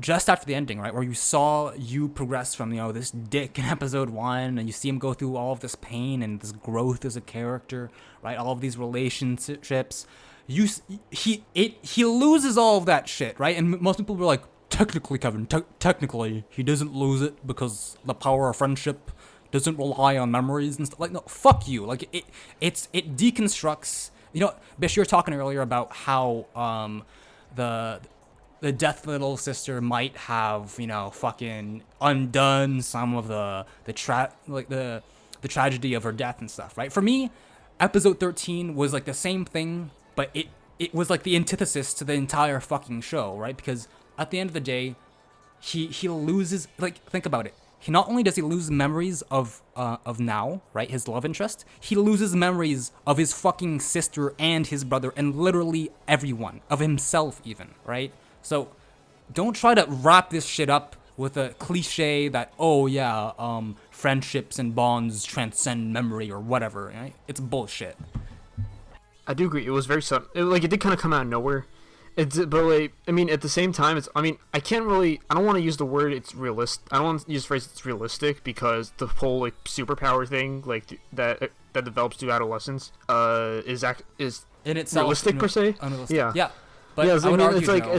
just after the ending, right, where you saw you progress from, this dick in episode 1, and you see him go through all of this pain and this growth as a character, right, all of these relationships, he loses all of that shit, right? And most people were like, technically, Kevin, technically, he doesn't lose it because the power of friendship doesn't rely on memories and stuff. No, fuck you. It deconstructs. Bish, you were talking earlier about how the death little sister might have, fucking undone some of the tragedy of her death and stuff, right? For me, episode 13 was the same thing, but it was the antithesis to the entire fucking show, right? Because at the end of the day, he loses, think about it. Not only does he lose memories of Nao, right, his love interest, he loses memories of his fucking sister and his brother and literally everyone, of himself even, right? So don't try to wrap this shit up with a cliche that, friendships and bonds transcend memory or whatever, right? It's bullshit. I do agree. It was very sudden. It did kind of come out of nowhere. At the same time, I don't want to use the word it's realistic. I don't want to use the phrase it's realistic, because the whole superpower thing that develops through adolescence is in itself realistic per se. Unrealistic. Yeah. But I would argue,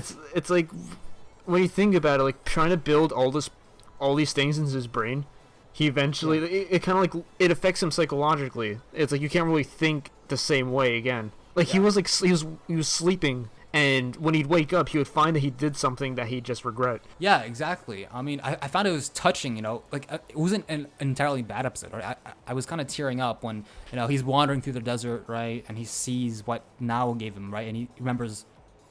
when you think about it, like trying to build all these things into his brain, he eventually it kind of like it affects him psychologically. It's like you can't really think the same way again. Like he was like he was sleeping, and when he'd wake up, he would find that he did something that he'd just regret. Yeah, exactly. I mean, I found it was touching, you know, like it wasn't an entirely bad episode, right? I was kind of tearing up when, you know, he's wandering through the desert, right? And he sees what Nao gave him, right? And he remembers,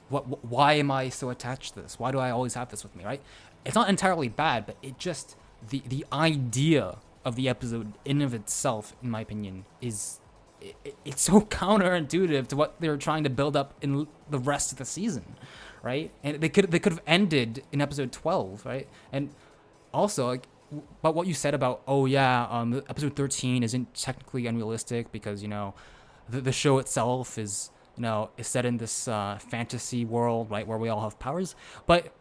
why am I so attached to this? Why do I always have this with me, right? It's not entirely bad, but it just, the idea of the episode in of itself, in my opinion, is... It's so counterintuitive to what they were trying to build up in the rest of the season, right? And they could have ended in episode 12, right? And also, like, but what you said about episode 13 isn't technically unrealistic because, you know, the show itself is, you know, is set in this fantasy world, right, where we all have powers. But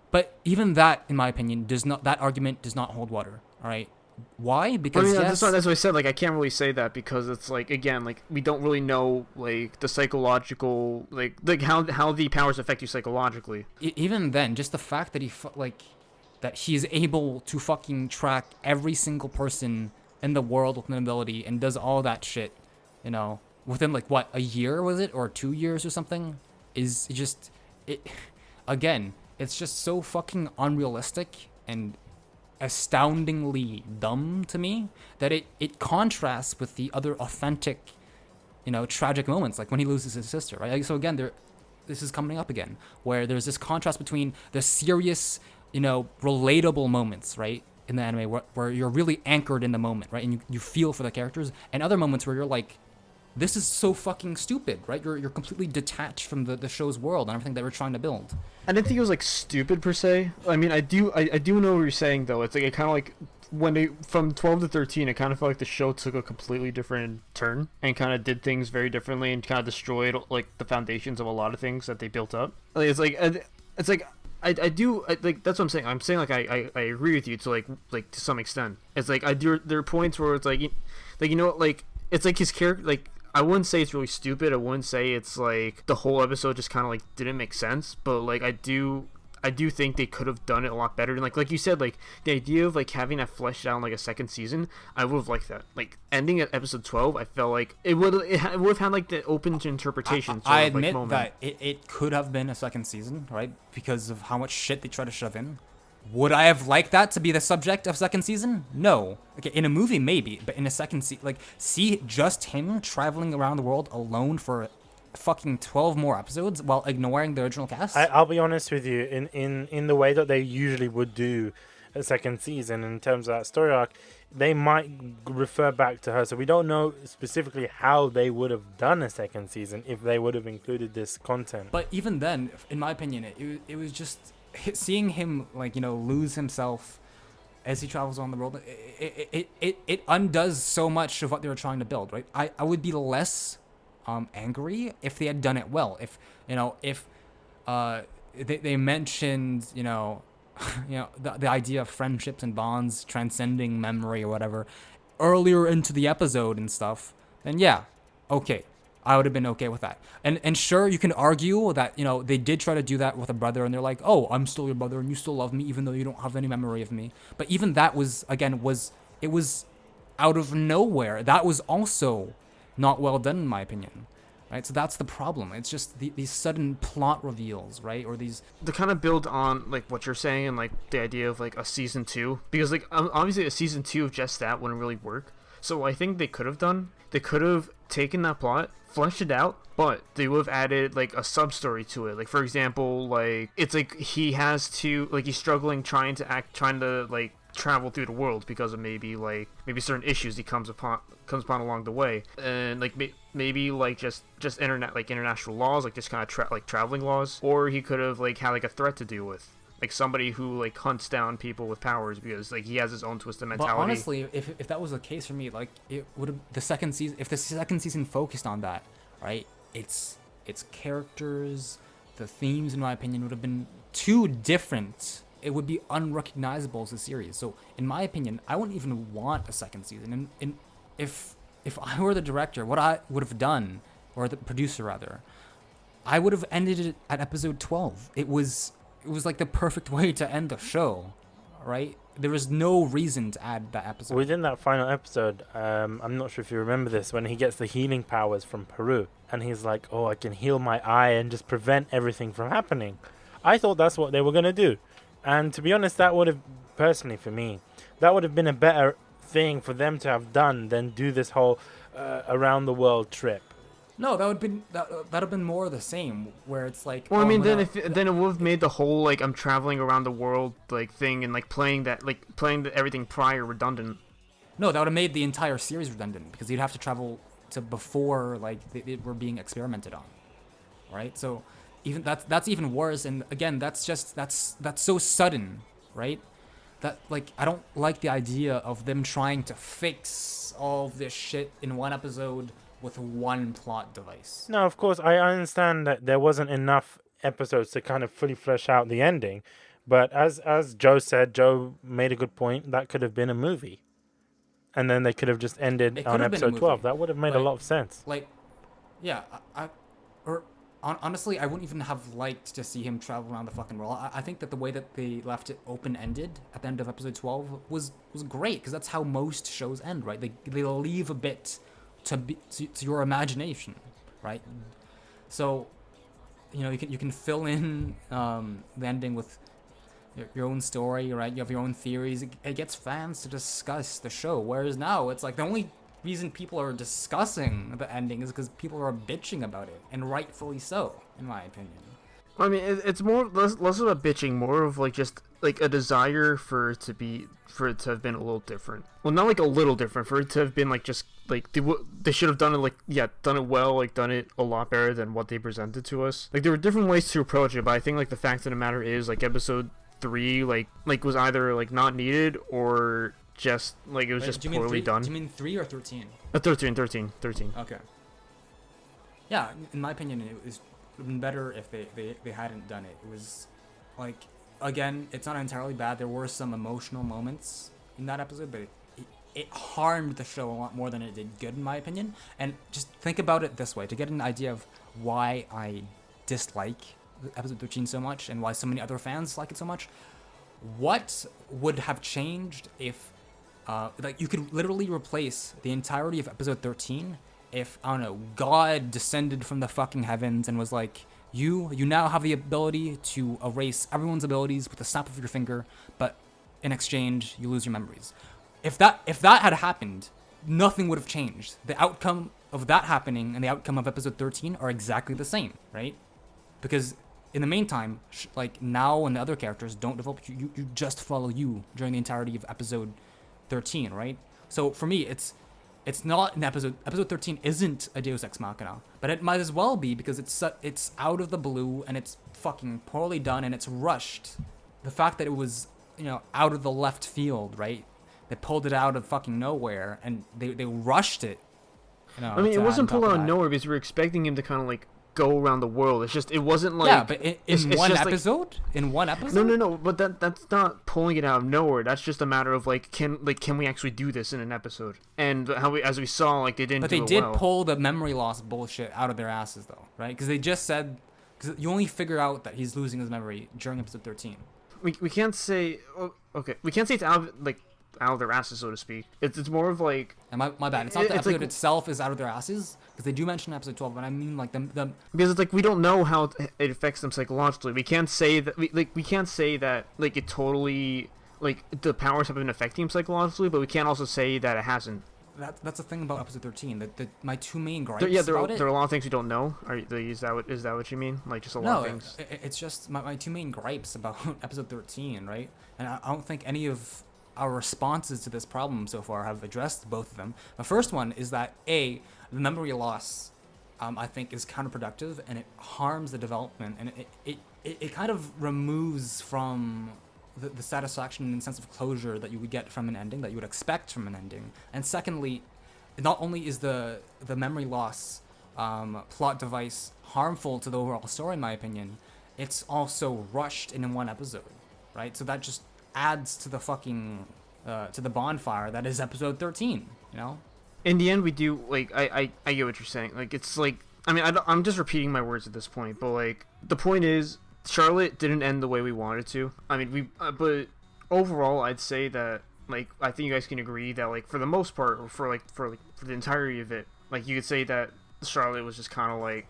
even that, in my opinion, that argument does not hold water. All right. Why? Because that's what I said. Like, I can't really say that because it's like, again, like we don't really know like the psychological, like how the powers affect you psychologically. Even then, just the fact that that he is able to fucking track every single person in the world with an ability and does all that shit, you know, within like what, a year was it, or 2 years or something, is just it. Again, it's just so fucking unrealistic and astoundingly dumb to me that it contrasts with the other authentic, you know, tragic moments, like when he loses his sister, right? So again, this is coming up again, where there's this contrast between the serious, you know, relatable moments, right, in the anime where you're really anchored in the moment, right, and you feel for the characters, and other moments where you're like, this is so fucking stupid, right? You're completely detached from the show's world and everything that we're trying to build. I didn't think it was like stupid per se. I mean, I do know what you're saying though. It's like it kind of like when they from 12 to 13, it kind of felt like the show took a completely different turn and kind of did things very differently and kind of destroyed like the foundations of a lot of things that they built up. Like, it's like I like that's what I'm saying. I'm saying like I agree with you to like to some extent. It's like there are points where it's like you know, like it's like his character, like I wouldn't say it's really stupid. I wouldn't say it's like the whole episode just kind of like didn't make sense. But like I do think they could have done it a lot better. And like you said, like the idea of like having that fleshed out in like a second season, I would have liked that. Like ending at episode 12, I felt like it would have had like the open to interpretation. I admit that it could have been a second season, right? Because of how much shit they try to shove in. Would I have liked that to be the subject of second season? No. Okay, in a movie maybe, but in a second season, like, see just him traveling around the world alone for fucking 12 more episodes while ignoring the original cast? I'll be honest with you, in the way that they usually would do a second season in terms of that story arc, they might refer back to her. So we don't know specifically how they would have done a second season if they would have included this content. But even then, in my opinion, it was just... seeing him, like, you know, lose himself as he travels on the world, it undoes so much of what they were trying to build, right? I would be less angry if they had done it well. If, you know, if they mentioned, you know, the idea of friendships and bonds transcending memory or whatever earlier into the episode and stuff, then yeah, okay. I would have been okay with that. And sure, you can argue that, you know, they did try to do that with a brother and they're like, oh, I'm still your brother and you still love me even though you don't have any memory of me. But even that was, again, it was out of nowhere. That was also not well done in my opinion. Right? So that's the problem. It's just these sudden plot reveals, right? Or these... To kind of build on, like, what you're saying and, like, the idea of, like, a season 2. Because, like, obviously a season 2 of just that wouldn't really work. So what I think they could have done, they could have taken that plot, fleshed it out, but they would have added like a sub story to it. Like, for example, like it's like he has to, like, he's struggling trying to like travel through the world because of maybe certain issues he comes upon along the way, and like maybe like just international laws, like just kind of traveling laws, or he could have like had like a threat to deal with. Like somebody who like hunts down people with powers because like he has his own twisted mentality. But honestly, if that was the case for me, like it would have the second season focused on that, right? Its characters, the themes, in my opinion, would have been too different. It would be unrecognizable as a series. So in my opinion, I wouldn't even want a second season. And if I were the director, what I would have done, or the producer rather, I would have ended it at episode 12. It was it was like the perfect way to end the show, right? There was no reason to add that episode. Within that final episode, I'm not sure if you remember this, when he gets the healing powers from Peru, and he's like, oh, I can heal my eye and just prevent everything from happening. I thought that's what they were going to do. And to be honest, that would have, personally for me, that would have been a better thing for them to have done than do this whole around the world trip. No, that'd have been more of the same, where it's like. Well, I mean, then it would have made the whole like I'm traveling around the world like thing and like playing everything prior redundant. No, that would have made the entire series redundant because you'd have to travel to before like they were being experimented on, right? So even that's even worse. And again, that's so sudden, right? That like I don't like the idea of them trying to fix all of this shit in one episode with one plot device. No, of course, I understand that there wasn't enough episodes to kind of fully flesh out the ending. But as Joe said, Joe made a good point, that could have been a movie. And then they could have just ended on episode 12. That would have made a lot of sense. Like, yeah, honestly, I wouldn't even have liked to see him travel around the fucking world. I think that the way that they left it open-ended at the end of episode 12 was great, because that's how most shows end, right? They leave a bit to your imagination, right? So, you know, you can fill in the ending with your own story, right? You have your own theories. It gets fans to discuss the show, whereas now it's like the only reason people are discussing the ending is because people are bitching about it, and rightfully so, in my opinion. I mean, it's less of a bitching, more of like just like a desire for it to have been a little different. Well, not like a little different, for it to have been like just like they should have done it well, like done it a lot better than what they presented to us. Like there were different ways to approach it, but I think like the fact of the matter is like episode 3 like was either like not needed or just like it was just poorly done. Do you mean 3 or 13? 13. Okay. Yeah, in my opinion, it would have been better if they hadn't done it. It was like, again, it's not entirely bad. There were some emotional moments in that episode, but it harmed the show a lot more than it did good, in my opinion. And just think about it this way, to get an idea of why I dislike episode 13 so much and why so many other fans like it so much. What would have changed if like you could literally replace the entirety of episode 13 if, I don't know, God descended from the fucking heavens and was like, you now have the ability to erase everyone's abilities with a snap of your finger, but in exchange you lose your memories. If that had happened, nothing would have changed. The outcome of that happening and the outcome of episode 13 are exactly the same, right? Because in the meantime, like Nao and the other characters don't develop. You just follow you during the entirety of episode 13, right? So for me, it's not an episode. Episode 13 isn't a Deus Ex Machina, but it might as well be, because it's out of the blue and it's fucking poorly done and it's rushed. The fact that it was, you know, out of the left field, right? They pulled it out of fucking nowhere and they rushed it. You know, I mean, it wasn't pulled out of nowhere because we were expecting him to kind of like go around the world. It's just, it wasn't like... Yeah, but in one episode? Like, in one episode? No, but that's not pulling it out of nowhere. That's just a matter of like, can we actually do this in an episode? And as we saw, like, they didn't do it well. But they did pull the memory loss bullshit out of their asses, though, right? Because they just said... Because you only figure out that he's losing his memory during episode 13. We can't say... Okay, we can't say it's out of their asses, so to speak. It's more of like... And my bad. It's not the episode itself is out of their asses, because they do mention episode 12, but I mean like them. Because it's like we don't know how it affects them psychologically. We can't say that we can't say that like it totally like the powers have been affecting him psychologically, but we can't also say that it hasn't. That's the thing about episode 13. That my two main gripes there about it. There are a lot of things we don't know. Is that what you mean? Like just a lot of things. It's just my two main gripes about episode 13, right? And I don't think any of our responses to this problem so far have addressed both of them. The first one is that the memory loss, I think, is counterproductive and it harms the development, and it kind of removes from the satisfaction and sense of closure that you would get from an ending, that you would expect from an ending. And secondly, not only is the memory loss plot device harmful to the overall story, in my opinion, it's also rushed in one episode, right? So that just adds to the fucking to the bonfire that is episode 13, you know. In the end, we do like I get what you're saying. Like it's like, I mean, I'm just repeating my words at this point, but like the point is Charlotte didn't end the way we wanted to. I mean, but overall, I'd say that, like, I think you guys can agree that, like, for the most part, or for the entirety of it, like, you could say that Charlotte was just kind of like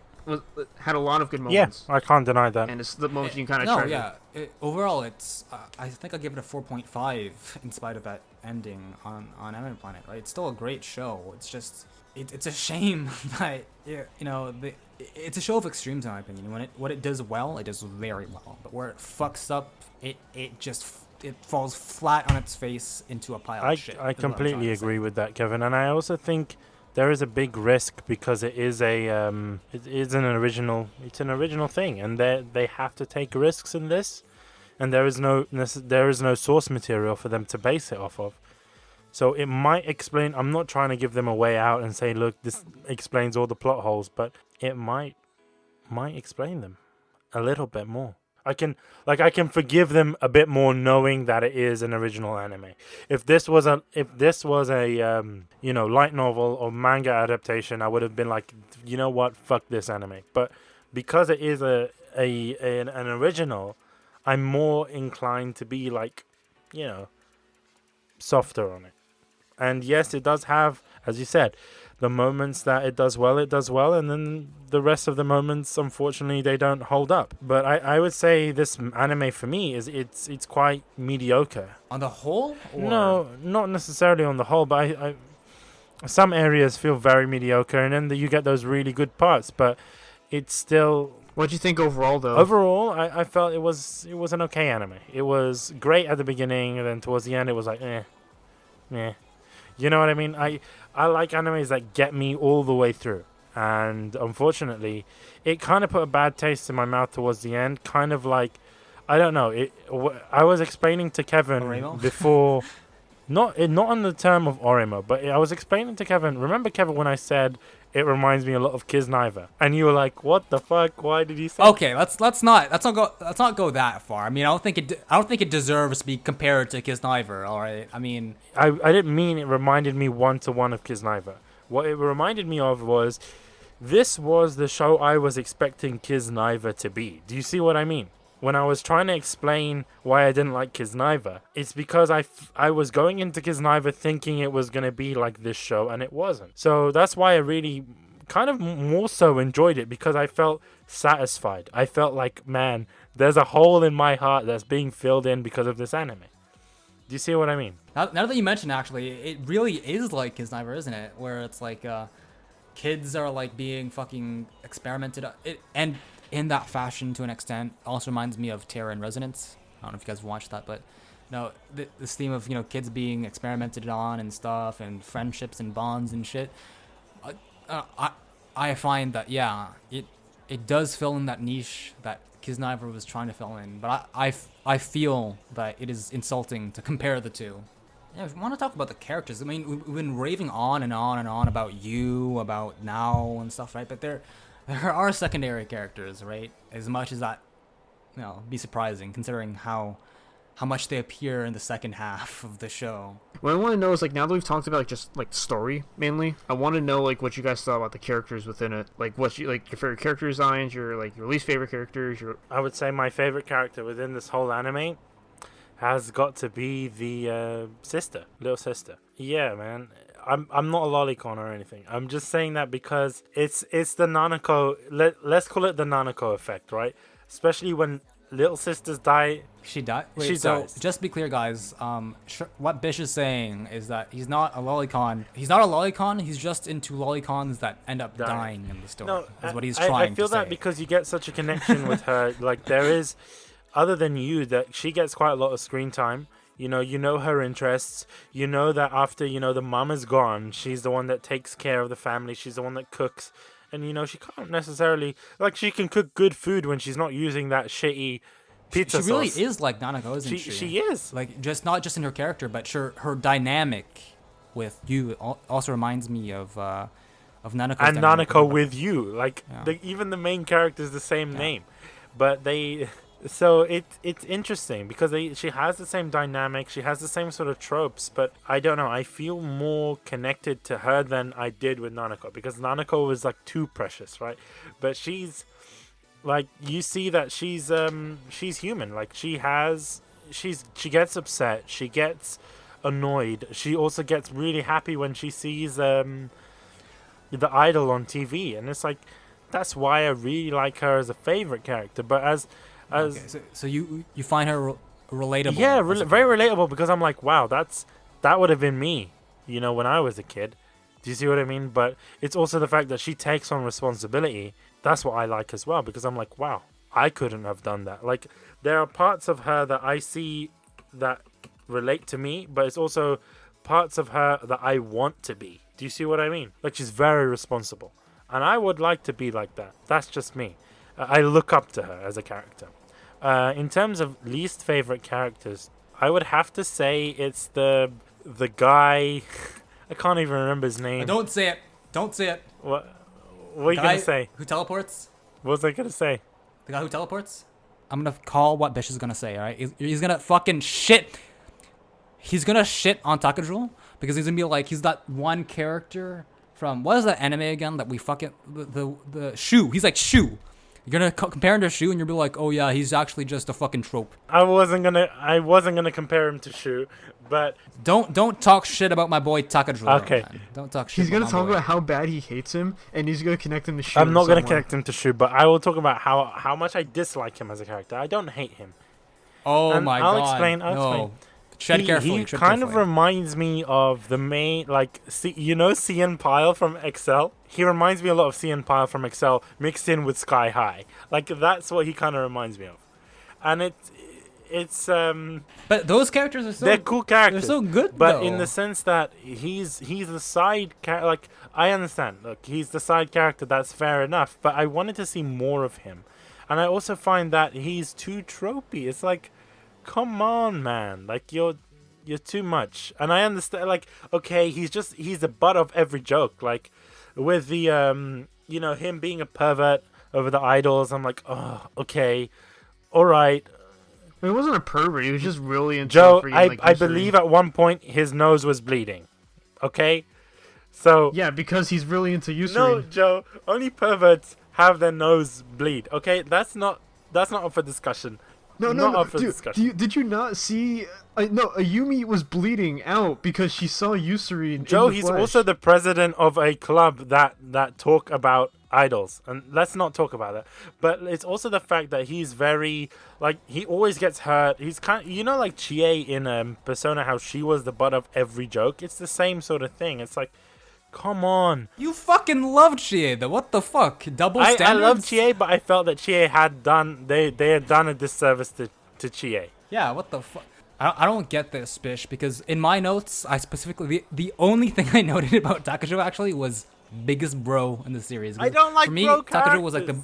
had a lot of good moments. Yeah, I can't deny that. And it's the moments you kind of treasure. No, yeah. Overall, it's I think I give it a 4.5 in spite of that ending on Anime Planet. Right, it's still a great show. It's just it's a shame that it's a show of extremes in my opinion. When it does well, it does very well. But where it fucks up, it falls flat on its face into a pile of shit. I completely agree with that, Kevin, and I also think there is a big risk because it is an original thing, and they have to take risks in this, and there is no source material for them to base it off of. So it might explain. I'm not trying to give them a way out and say, look, this explains all the plot holes, but it might explain them a little bit more. I can forgive them a bit more knowing that it is an original anime. If this was a light novel or manga adaptation, I would have been like, you know what, fuck this anime. But because it is an original, I'm more inclined to be like, softer on it. And yes, it does have, as you said, the moments that it does well, and then the rest of the moments, unfortunately, they don't hold up. But I would say this anime for me it's quite mediocre. On the whole? Or? No, not necessarily on the whole, but I some areas feel very mediocre, and then you get those really good parts, but it's still... What'd you think overall, though? Overall, I felt it was an okay anime. It was great at the beginning, and then towards the end, it was like, eh. You know what I mean? I like animes that get me all the way through. And unfortunately, it kind of put a bad taste in my mouth towards the end. Kind of like, I don't know. I was explaining to Kevin Oremo? before... Not on the term of Oremo, but I was explaining to Kevin. Remember, Kevin, when I said it reminds me a lot of Kisniver, and you were like, "What the fuck? Why did he say?" Okay, let's not go that far. I mean, I don't think it deserves to be compared to Kisniver. All right, I mean, I didn't mean it reminded me 1-to-1 of Kisniver. What it reminded me of was this was the show I was expecting Kisniver to be. Do you see what I mean? When I was trying to explain why I didn't like Kisniver, it's because I was going into Kisniver thinking it was going to be like this show, and it wasn't. So that's why I really kind of more so enjoyed it, because I felt satisfied. I felt like, man, there's a hole in my heart that's being filled in because of this anime. Do you see what I mean? now that you mention, actually, it really is like Kisniver, isn't it? Where it's like kids are like being fucking experimented on. And in that fashion, to an extent, also reminds me of Terror in Resonance. I don't know if you guys watched that, but this theme of kids being experimented on and stuff, and friendships and bonds and shit. I find that it does fill in that niche that Kisniver was trying to fill in, but I feel that it is insulting to compare the two. Yeah, if you want to talk about the characters, I mean, we've been raving on and on and on about Yuu, about Nao and stuff, right? But there are secondary characters, right? As much as that, be surprising considering how much they appear in the second half of the show. What I want to know is, like, now that we've talked about just story mainly, I want to know like what you guys thought about the characters within it. Like, what your favorite character designs, your least favorite characters. I would say my favorite character within this whole anime has got to be the little sister. Yeah, man. I'm not a lolicon or anything. I'm just saying that because it's the Nanako. Let's call it the Nanako effect, right? Especially when little sisters die. She died. Wait, she dies. Just to be clear, guys. What Bish is saying is that he's not a lolicon. He's not a lolicon. He's just into lolicons that end up dying in the story. No, is what he's trying to say. I feel that because you get such a connection with her. Like, there is, other than you, that she gets quite a lot of screen time. You know her interests. You know that after, the mom is gone, she's the one that takes care of the family. She's the one that cooks. And, she can't necessarily... Like, she can cook good food when she's not using that shitty pizza sauce. She really is like Nanako, isn't she? She is. Like, not just in her character, but her dynamic with you also reminds me of Nanako. And Nanako with you. Like, even the main character is the same name. But they... So it's interesting because she has the same dynamic, she has the same sort of tropes, but I don't know, I feel more connected to her than I did with Nanako, because Nanako was like too precious, right? But she's like you see that she's human. Like she gets upset, she gets annoyed, she also gets really happy when she sees the idol on TV, and it's like that's why I really like her as a favorite character. But as okay, so you find her relatable? Yeah, very relatable, because I'm like, wow, that would have been me, when I was a kid. Do you see what I mean? But it's also the fact that she takes on responsibility. That's what I like as well, because I'm like, wow, I couldn't have done that. Like, there are parts of her that I see that relate to me, but it's also parts of her that I want to be. Do you see what I mean? Like, she's very responsible. And I would like to be like that. That's just me. I look up to her as a character. In terms of least favorite characters, I would have to say it's the guy... I can't even remember his name. Don't say it. Don't say it. What are you going to say? Who teleports? What was I going to say? The guy who teleports? I'm going to call what Bish is going to say, alright? He's going to fucking shit. He's going to shit on Takajul, because he's going to be like, he's that one character from... What is that anime again that we fucking... The Shu. He's like Shu. You're gonna compare him to Shu, and you'll be like, "Oh yeah, he's actually just a fucking trope." I wasn't gonna compare him to Shu, but don't talk shit about my boy Takajuro. Okay, man. Don't talk shit. He's gonna talk about how bad he hates him, and he's gonna connect him to Shu. I'm not gonna connect him to Shu, but I will talk about how much I dislike him as a character. I don't hate him. Oh and my I'll god! explain. Tread carefully. He kind of reminds me of the main, like, Cian Pyle from Excel? He reminds me a lot of Cian Pyle from Excel mixed in with Sky High. Like, that's what he kind of reminds me of. And it's But those characters are they're cool characters. They're so good, but though. in the sense that he's the side character. Like, I understand. Look, he's the side character. That's fair enough. But I wanted to see more of him. And I also find that he's too tropey. It's like, come on, man. Like, you're too much. And I understand, like, okay, he's the butt of every joke. Like, with the him being a pervert over the idols, I'm like, oh, okay, all right. It wasn't a pervert. He was just really into Joe, I believe at one point his nose was bleeding. Okay, so yeah, because he's really into Yusuri. No, Joe, only perverts have their nose bleed. Okay, that's not up for discussion. No, dude, did you not see... Ayumi was bleeding out because she saw Yusuri in Joe, the he's flesh. also the president of a club that talk about idols. And let's not talk about that. But it's also the fact that he's very... Like, he always gets hurt. He's kind of... like Chie in Persona, how she was the butt of every joke. It's the same sort of thing. It's like, come on. You fucking loved Chie, though. What the fuck? Double standards? I love Chie, but I felt that Chie had done... They had done a disservice to Chie. Yeah, what the fuck? I don't get this, Bish, because in my notes, I specifically... The only thing I noted about Takajo, actually, was biggest bro in the series. I don't like for me, bro Takajo was like the...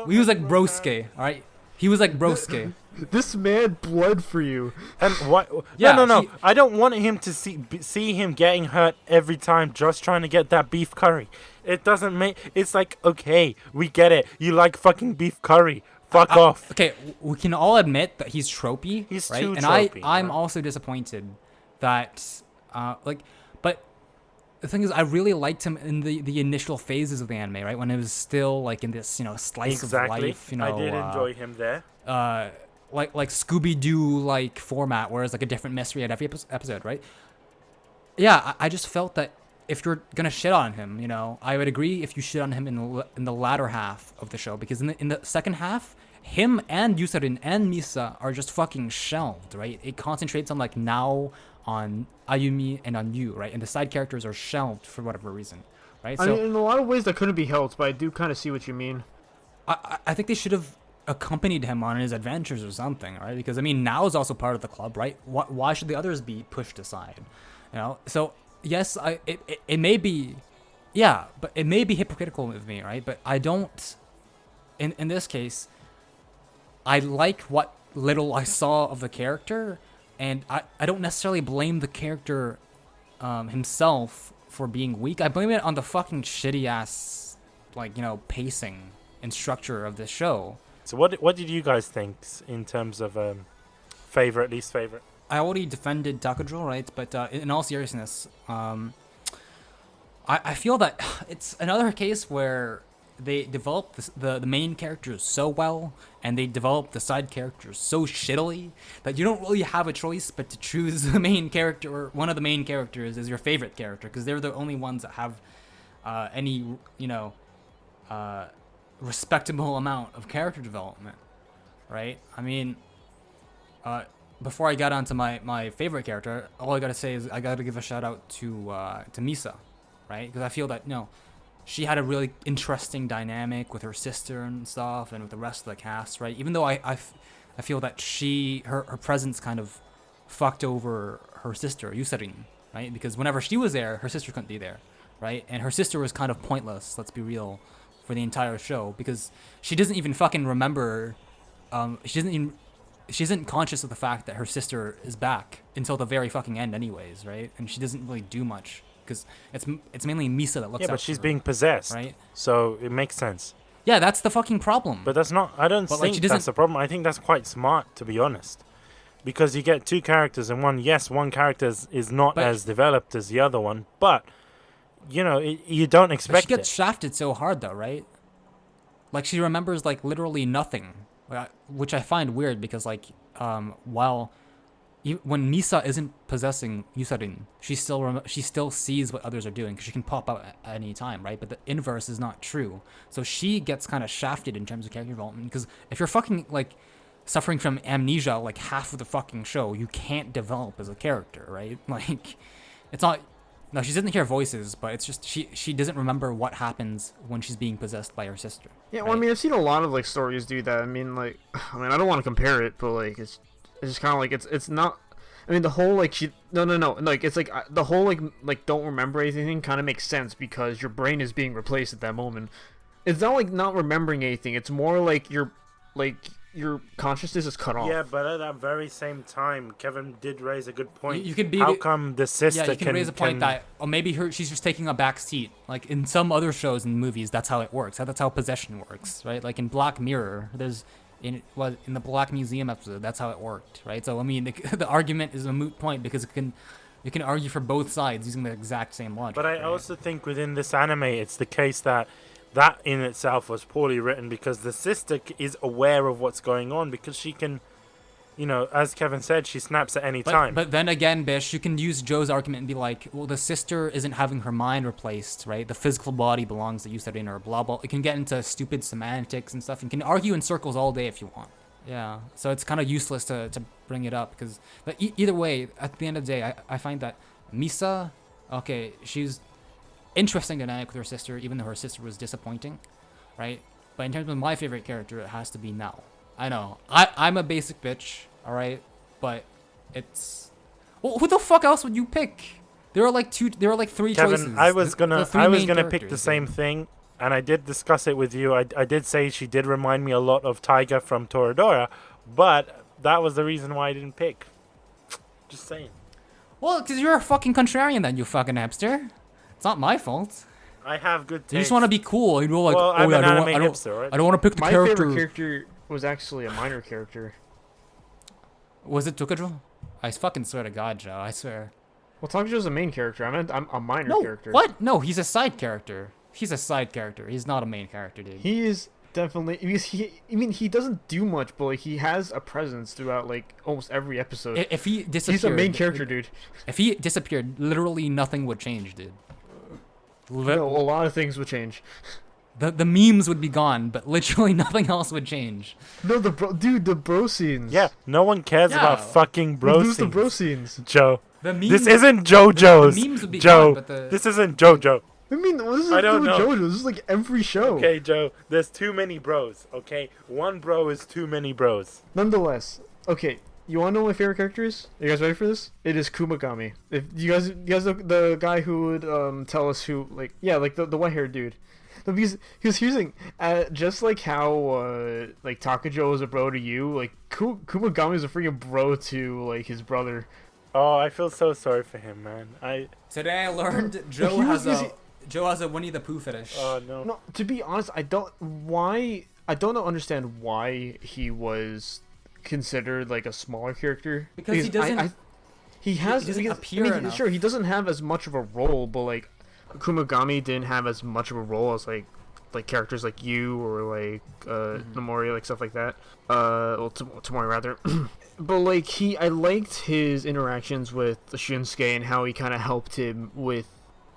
He was like broske, alright? He was like broske. This man bled for you. And what? Yeah, no. I don't want him to see him getting hurt every time just trying to get that beef curry. It doesn't make... It's like, okay, we get it. You like fucking beef curry. Fuck off. Okay, we can all admit that he's tropey. He's right? too and tropey. I'm also disappointed that, but the thing is, I really liked him in the initial phases of the anime, right? When it was still like in this, slice of life. I did enjoy him there. Like Scooby-Doo like format, where it's like a different mystery at every episode, right? Yeah, I just felt that if you're gonna shit on him, I would agree if you shit on him in the latter half of the show, because in the second half, him and Yusarin and Misa are just fucking shelved, right? It concentrates on like Nao, on Ayumi, and on Yu, right? And the side characters are shelved for whatever reason, right? I mean, in a lot of ways that couldn't be helped, but I do kind of see what you mean. I think they should have accompanied him on his adventures or something, right? Because I mean, Nao is also part of the club, right? Why should the others be pushed aside? So yes, it may be, yeah, but it may be hypocritical of me, right? But I don't. In this case, I like what little I saw of the character, and I don't necessarily blame the character himself for being weak. I blame it on the fucking shitty ass, pacing and structure of this show. So what did you guys think in terms of favorite, least favorite? I already defended Takajul, right? But in all seriousness, I feel that it's another case where they develop the main characters so well, and they develop the side characters so shittily that you don't really have a choice but to choose the main character or one of the main characters as your favorite character, because they're the only ones that have any respectable amount of character development, right? I mean, before I got onto my favorite character, all I gotta say is I gotta give a shout out to Misa, right? Because I feel that she had a really interesting dynamic with her sister and stuff, and with the rest of the cast, right? Even though I feel that her presence kind of fucked over her sister Yusarin, right? Because whenever she was there, her sister couldn't be there, right? And her sister was kind of pointless, let's be real, for the entire show, because she doesn't even fucking remember. She isn't conscious of the fact that her sister is back until the very fucking end, anyways, right? And she doesn't really do much because it's mainly Misa that looks. Yeah, out but she's for her, being possessed, right? So it makes sense. Yeah, that's the fucking problem. But that's not. I don't think that's the problem. I think that's quite smart, to be honest, because you get two characters in one. Yes, one character is not as developed as the other one, but you don't expect it. She gets shafted so hard, though, right? Like she remembers like literally nothing. Which I find weird because when Misa isn't possessing Yusarin, she still sees what others are doing because she can pop out at any time, right? But the inverse is not true. So she gets kind of shafted in terms of character development because if you're fucking suffering from amnesia like half of the fucking show, you can't develop as a character, right? Like it's not. No, she doesn't hear voices, but it's just she doesn't remember what happens when she's being possessed by her sister. Yeah, right? well, I mean, I've seen a lot of stories do that. I mean, I don't want to compare it, but it's just kind of it's not. I mean, the whole the whole don't remember anything kind of makes sense because your brain is being replaced at that moment. It's not not remembering anything. It's more your consciousness is cut off. Yeah, but at that very same time, Kevin did raise a good point. You could be how come the sister you can raise a point that maybe she's just taking a back seat. Like in some other shows and movies, that's how it works. That's how possession works, right? Like in Black Mirror, in the Black Museum episode, that's how it worked, right? So I mean, the argument is a moot point because you can argue for both sides using the exact same logic. But I right? also think within this anime, it's the case that in itself was poorly written because the sister is aware of what's going on because she can, as Kevin said, she snaps at any time. But then again, Bish, you can use Joe's argument and be like, well, the sister isn't having her mind replaced, right? The physical body belongs to Yusarin or blah, blah. It can get into stupid semantics and stuff. You can argue in circles all day if you want. Yeah, so it's kind of useless to bring it up because... But either way, at the end of the day, I find that Misa, okay, she's... interesting dynamic with her sister, even though her sister was disappointing, right? But in terms of my favorite character, it has to be Nao. I know. I'm a basic bitch, alright? But it's... Well, who the fuck else would you pick? There are three Kevin, choices. I was gonna pick the same dude. thing, and I did discuss it with you. I did say she did remind me a lot of Taiga from Toradora, but that was the reason why I didn't pick. Just saying. Well, because you're a fucking contrarian then, you fucking hipster. It's not my fault. I have good taste. You just want to be cool. You know, like, well, I'm I an don't anime want, hipster, right? I don't want to pick the My character. favorite character was actually a minor character. Was it Tokajo? I fucking swear to God, Joe. I swear. Well, Takajo's a main character. I'm a minor No, character. what? No, he's a side character. He's a side character. He's not a main character, dude. He is definitely because he doesn't do much, but he has a presence throughout almost every episode. If he disappeared, He's a main character, dude. If he disappeared, literally nothing would change, dude. No, a lot of things would change. The memes would be gone, but literally nothing else would change. No, the bro scenes. Yeah, no one cares about fucking bro Who's scenes. the bro scenes? Joe. The memes, This isn't JoJo's. the memes would be Joe. gone, but This isn't JoJo. I mean, what does I it do don't with know. JoJo? This is every show. Okay, Joe. There's too many bros. Okay, one bro is too many bros. Nonetheless, okay. You want to know my favorite character is? Are you guys ready for this? It is Kumagami. If you guys know the guy who would tell us who the white haired dude. No, because here's the thing, just like how Takajo is a bro to you, Kumagami is a freaking bro to his brother. Oh, I feel so sorry for him, man. Today I learned Joe has a Winnie the Pooh fetish. Oh no. No, to be honest, I don't understand why he was considered a smaller character Because he doesn't. he doesn't appear enough. Sure, he doesn't have as much of a role, but Kumagami didn't have as much of a role as like characters like you or like Nomori, like stuff like that. Well, Tomori rather. But like I liked his interactions with Shunsuke and how he kind of helped him with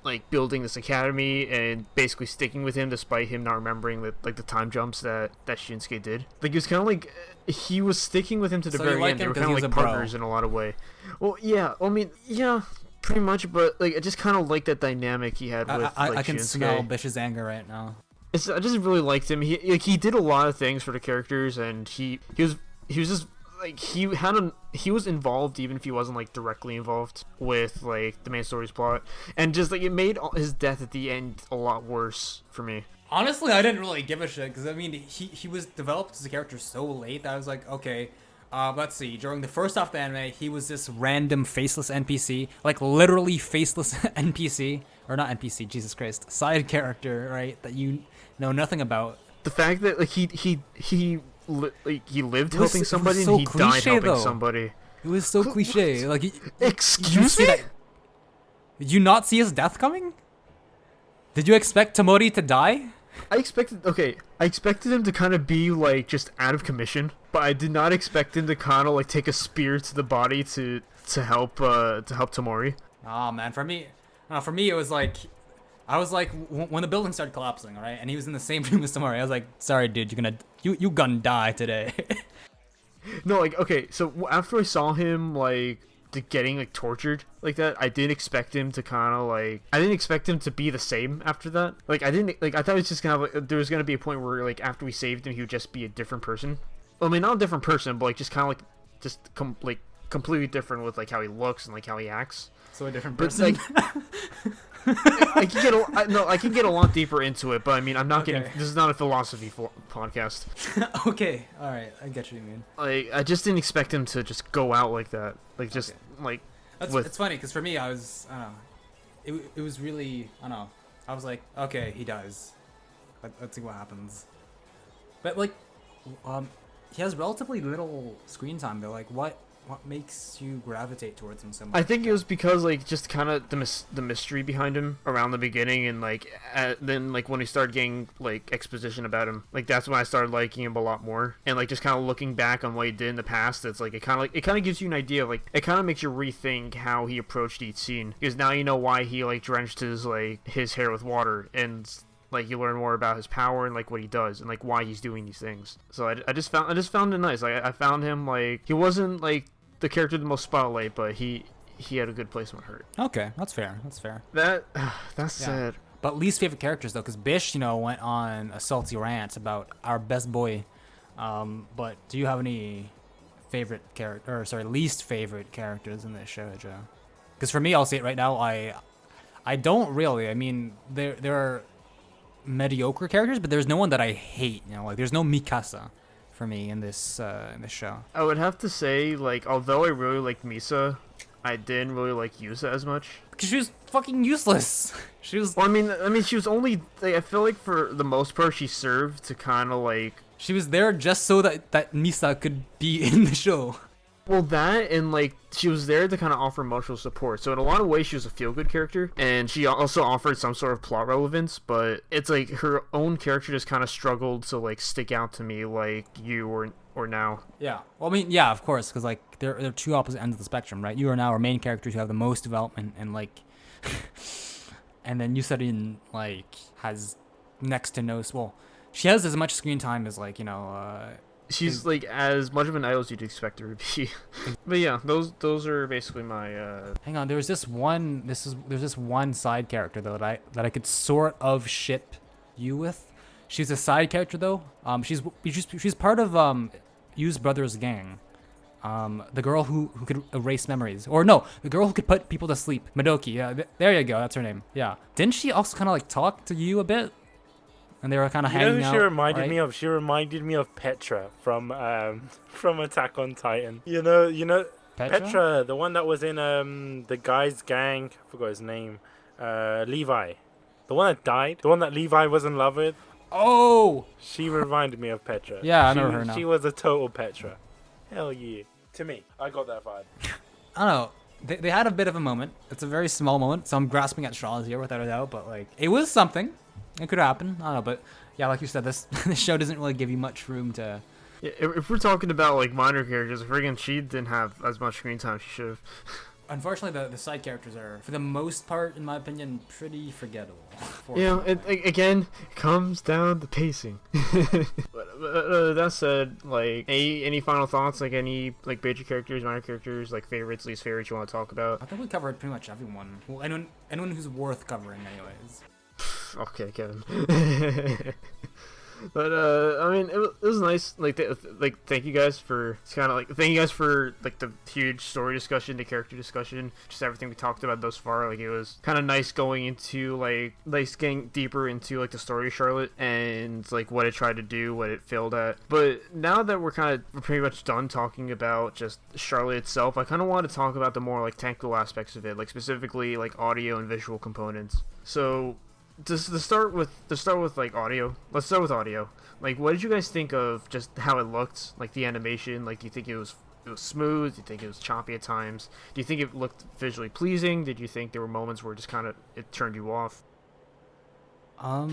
like building this academy and basically sticking with him despite him not remembering the time jumps that Shunsuke did. Like, he was kind of like, he was sticking with him to the very end. They were kind of like partners in a lot of way. Well, yeah, I mean, yeah, pretty much, but like I just kind of like that dynamic he had with I can Shunsuke. smell Bish's anger right now. I just really liked him. He did a lot of things for the characters, and he was just like he was involved even if he wasn't like directly involved with like the main story's plot, and just like it made his death at the end a lot worse for me. Honestly, I didn't really give a shit because I mean he was developed as a character so late that I was like, okay, let's see. During the first half of the anime, he was this random faceless NPC, like literally faceless NPC, or not NPC, Jesus Christ, side character, right? That you know nothing about. The fact that like he lived helping somebody so and he cliche, died helping though. somebody. It was so cliche. Like, Excuse me? Did you not see his death coming? Did you expect Tomori to die? I expected him to kind of be like just out of commission, but I did not expect him to kind of like take a spear to the body to help Tomori. Oh man, for me it was like, I was like, when the building started collapsing, all right, and he was in the same room as Tomori, I was like, sorry dude, you gonna die today. No, like, okay, so after I saw him like getting like tortured like that, I didn't expect him to kind of like, I didn't expect him to be the same after that. Like, I thought it was just gonna like, there was gonna be a point where like after we saved him he would just be a different person. Well, I mean, not a different person, but like just kind of like completely different with like how he looks and like how he acts. So a different person. But, like, I can get a lot deeper into it, but I mean, I'm not getting. This is not a philosophy podcast. Okay, all right, I get what you mean. Like, I just didn't expect him to just go out like that. Like, just like. It's funny because for me, I don't know. It was really, I don't know. I was like, okay, he dies. Let's see what happens. But like, he has relatively little screen time though. Like, what makes you gravitate towards him so much? I think it was because like just kind of the mystery behind him around the beginning, and like then like when we started getting like exposition about him, like that's when I started liking him a lot more. And like just kind of looking back on what he did in the past, it's like it kind of gives you an idea of like, it kind of makes you rethink how he approached each scene, because now you know why he like drenched his hair with water, and like you learn more about his power and like what he does and like why he's doing these things. So I just found it nice. Like I found him like, he wasn't like the character in the most spotlight, but he had a good place in my heart. Okay, that's fair. That's sad. But least favorite characters though, because Bish, went on a salty rant about our best boy. But do you have any least favorite characters in this show, Joe? Because for me, I'll say it right now, I don't really. I mean, there are mediocre characters, but there's no one that I hate. Like there's no Mikasa for me in this show. I would have to say, like, although I really liked Misa, I didn't really like Yusa as much. Because she was fucking useless. She was. Well, I mean, she was only. Like, I feel like for the most part, she served to kind of like. She was there just so that Misa could be in the show. Well, that, and like she was there to kind of offer emotional support. So in a lot of ways, she was a feel-good character, and she also offered some sort of plot relevance. But it's like her own character just kind of struggled to like stick out to me, like you or Now. Yeah. Well, I mean, yeah, of course, because like they're two opposite ends of the spectrum, right? You or Now are main characters who have the most development, and like, and then Yusarin like has next to no. Well, she has as much screen time as like She's like as much of an idol as you'd expect her to be. But yeah, those are basically my. Hang on, there's this one side character though that I could sort of ship you with. She's a side character though. She's part of Yu's brother's gang. The girl who could erase memories, or no, the girl who could put people to sleep. Madoki. Yeah, there you go. That's her name. Yeah. Didn't she also kind of like talk to you a bit? And they were kind of hanging out. You know who she reminded right? me of? She reminded me of Petra from Attack on Titan. You know Petra, the one that was in the guy's gang. I forgot his name. Levi, the one that died. The one that Levi was in love with. Oh! She reminded me of Petra. Yeah, I know her now. She was a total Petra. Hell yeah. To me, I got that vibe. I don't know. They had a bit of a moment. It's a very small moment, so I'm grasping at straws here without a doubt. But like, it was something. It could happen. I don't know, but yeah, like you said, this show doesn't really give you much room to. Yeah, if we're talking about like minor characters, friggin' she didn't have as much screen time as she should have. Unfortunately, the side characters are, for the most part, in my opinion, pretty forgettable. Yeah, it again comes down to pacing. But that said, like, any final thoughts? Like, any like major characters, minor characters, like favorites, least favorites you want to talk about? I think we covered pretty much everyone. Well, anyone who's worth covering, anyways. Okay, Kevin. But I mean, it was nice. Like, thank you guys for thank you guys for like the huge story discussion, the character discussion, just everything we talked about thus far. Like, it was kind of nice going into like getting deeper into like the story of Charlotte and like what it tried to do, what it failed at. But now that we're pretty much done talking about just Charlotte itself, I kind of want to talk about the more like technical aspects of it, like specifically like audio and visual components. So. To start with like audio. Let's start with audio. Like, what did you guys think of just how it looked? Like the animation. Like, do you think it was smooth? Do you think it was choppy at times? Do you think it looked visually pleasing? Did you think there were moments where it turned you off? I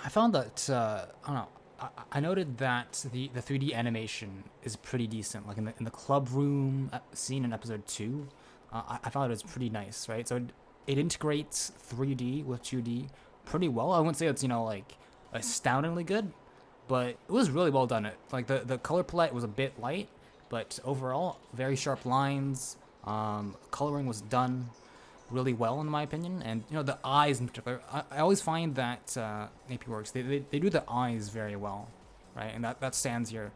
found that I don't know. I noted that the 3D animation is pretty decent. Like in the club room scene in episode 2, I found it was pretty nice. Right, so. It integrates 3D with 2D pretty well. I wouldn't say it's, like, astoundingly good, but it was really well done. Like, the color palette was a bit light, but overall, very sharp lines. Coloring was done really well, in my opinion. And, the eyes in particular. I always find that AP Works, they do the eyes very well, right? And that stands here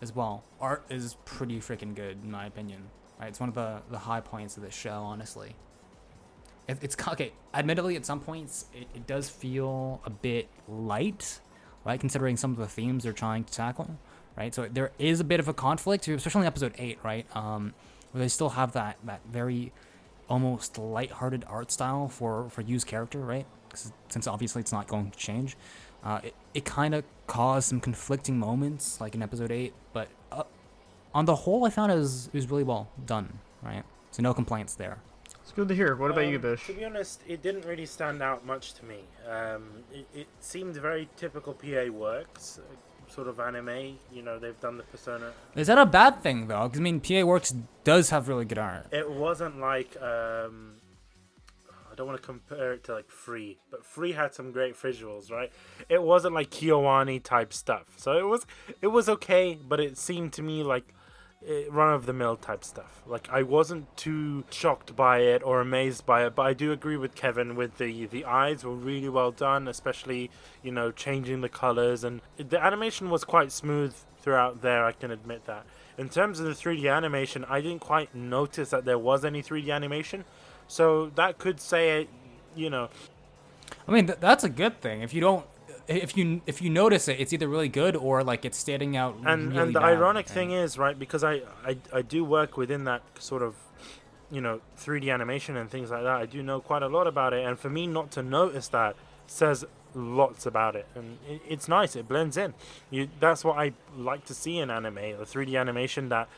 as well. Art is pretty freaking good, in my opinion. Right? It's one of the high points of this show, honestly. It's okay. Admittedly, at some points, it does feel a bit light, right? Considering some of the themes they're trying to tackle, right? So there is a bit of a conflict, especially in episode 8, right? Where they still have that very almost lighthearted art style for Yu's character, right? Since obviously it's not going to change. It kind of caused some conflicting moments, like in episode 8, but on the whole, I found it was really well done, right? So no complaints there. It's good to hear. What about you, Bish? To be honest, it didn't really stand out much to me. It seemed very typical PA Works, sort of anime. They've done the Persona. Is that a bad thing, though? Because, PA Works does have really good art. It wasn't like... I don't want to compare it to, like, Free, but Free had some great visuals, right? It wasn't, like, Kiyoani-type stuff. So it was okay, but it seemed to me like run-of-the-mill type stuff. Like, I wasn't too shocked by it or amazed by it, but I do agree with Kevin with the eyes were really well done, especially, changing the colors, and the animation was quite smooth throughout there, I can admit that. In terms of the 3D animation, I didn't quite notice that there was any 3D animation, so that could say it, that's a good thing. If you notice it, it's either really good or like it's standing out and really the bad. ironic thing is, right, because I do work within that sort of 3D animation and things like that. I do know quite a lot about it, and for me not to notice that says lots about it, and it's nice. It blends in. That's what I like to see in anime, a 3D animation that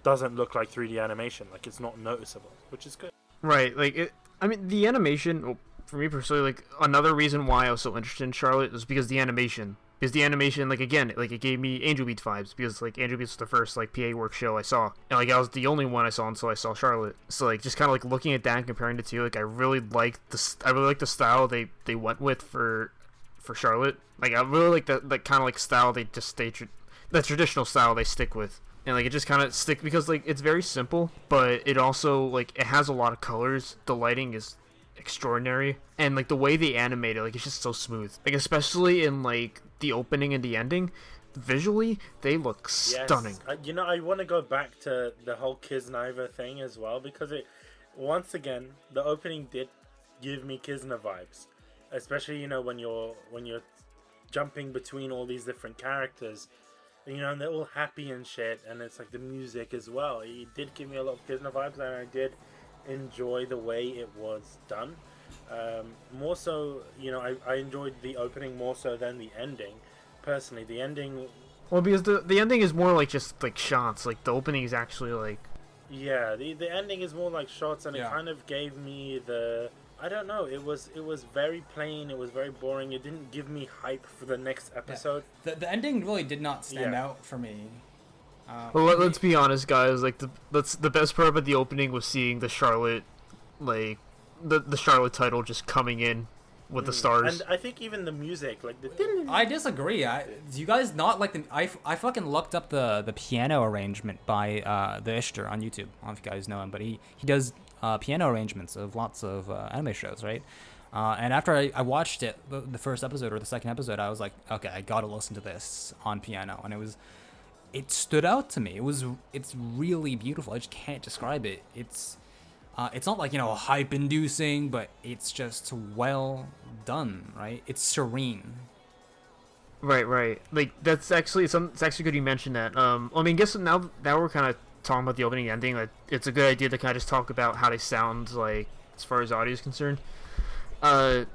doesn't look like 3D animation, like it's not noticeable, which is good. Right, like the animation. Well, for me personally, like, another reason why I was so interested in Charlotte was because the animation. Because the animation, like, again, like, it gave me Angel Beats vibes. Because, like, Angel Beats was the first, like, PA Works show I saw. And, like, I was the only one I saw until I saw Charlotte. So, like, just kind of, like, looking at that and comparing the two, like, I really like the style they went with for Charlotte. Like, I really like that kind of, like, style the traditional style they stick with. And, like, it just kind of stick because, like, it's very simple, but it also, like, it has a lot of colors. The lighting is extraordinary, and like the way they animate it, like, it's just so smooth, like, especially in like the opening and the ending. Visually they look stunning. Yes. I want to go back to the whole Kisniva thing as well, because it, once again, the opening did give me Kisna vibes, especially when you're jumping between all these different characters, and they're all happy and shit, and it's like the music as well. It did give me a lot of Kisna vibes, and I did enjoy the way it was done. More so, I enjoyed the opening more so than the ending. Personally, the ending... Well, because the ending is more like just like shots. Like, the opening is actually like... Yeah, the ending is more like shots, and it kind of gave me the I don't know. It was very plain. It was very boring. It didn't give me hype for the next episode. Yeah. The ending really did not stand out for me. Well, let's be honest, guys. Like the best part about the opening was seeing the Charlotte, like the Charlotte title just coming in with the stars. And I think even the music, like the. I disagree. Do you guys not like the? I fucking looked up the piano arrangement by the Ishtar on YouTube. I don't know if you guys know him, but he does piano arrangements of lots of anime shows, right? And after I watched it, the first episode or the second episode, I was like, okay, I gotta listen to this on piano, and it stood out to me. It's really beautiful. I just can't describe it. It's not like, hype-inducing, but it's just well done, right? It's serene. Right. Like it's actually good you mentioned that. I mean, guess now we're kind of talking about the opening and ending. Like, it's a good idea to kind of just talk about how they sound, like as far as audio is concerned. I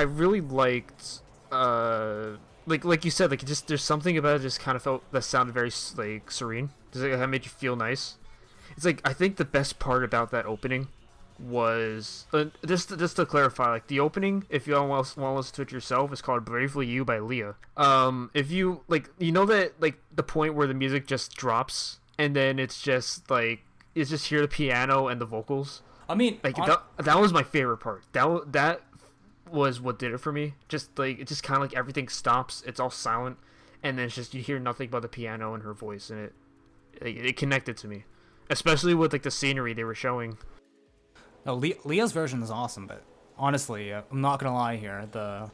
really liked, like you said, like just there's something about it just kind of felt that sounded very like serene. That made you feel nice. It's like I think the best part about that opening was just to clarify, like the opening, if you all want to listen to it yourself, is called "Bravely You" by Leah. If you like, that like the point where the music just drops and then it's just hear the piano and the vocals. I mean, like that was my favorite part. That was what did it for me. Just like it just kind of like everything stops, it's all silent, and then it's just you hear nothing but the piano and her voice, and it connected to me, especially with like the scenery they were showing. No, Leah's version is awesome, but honestly, I'm not gonna lie here. The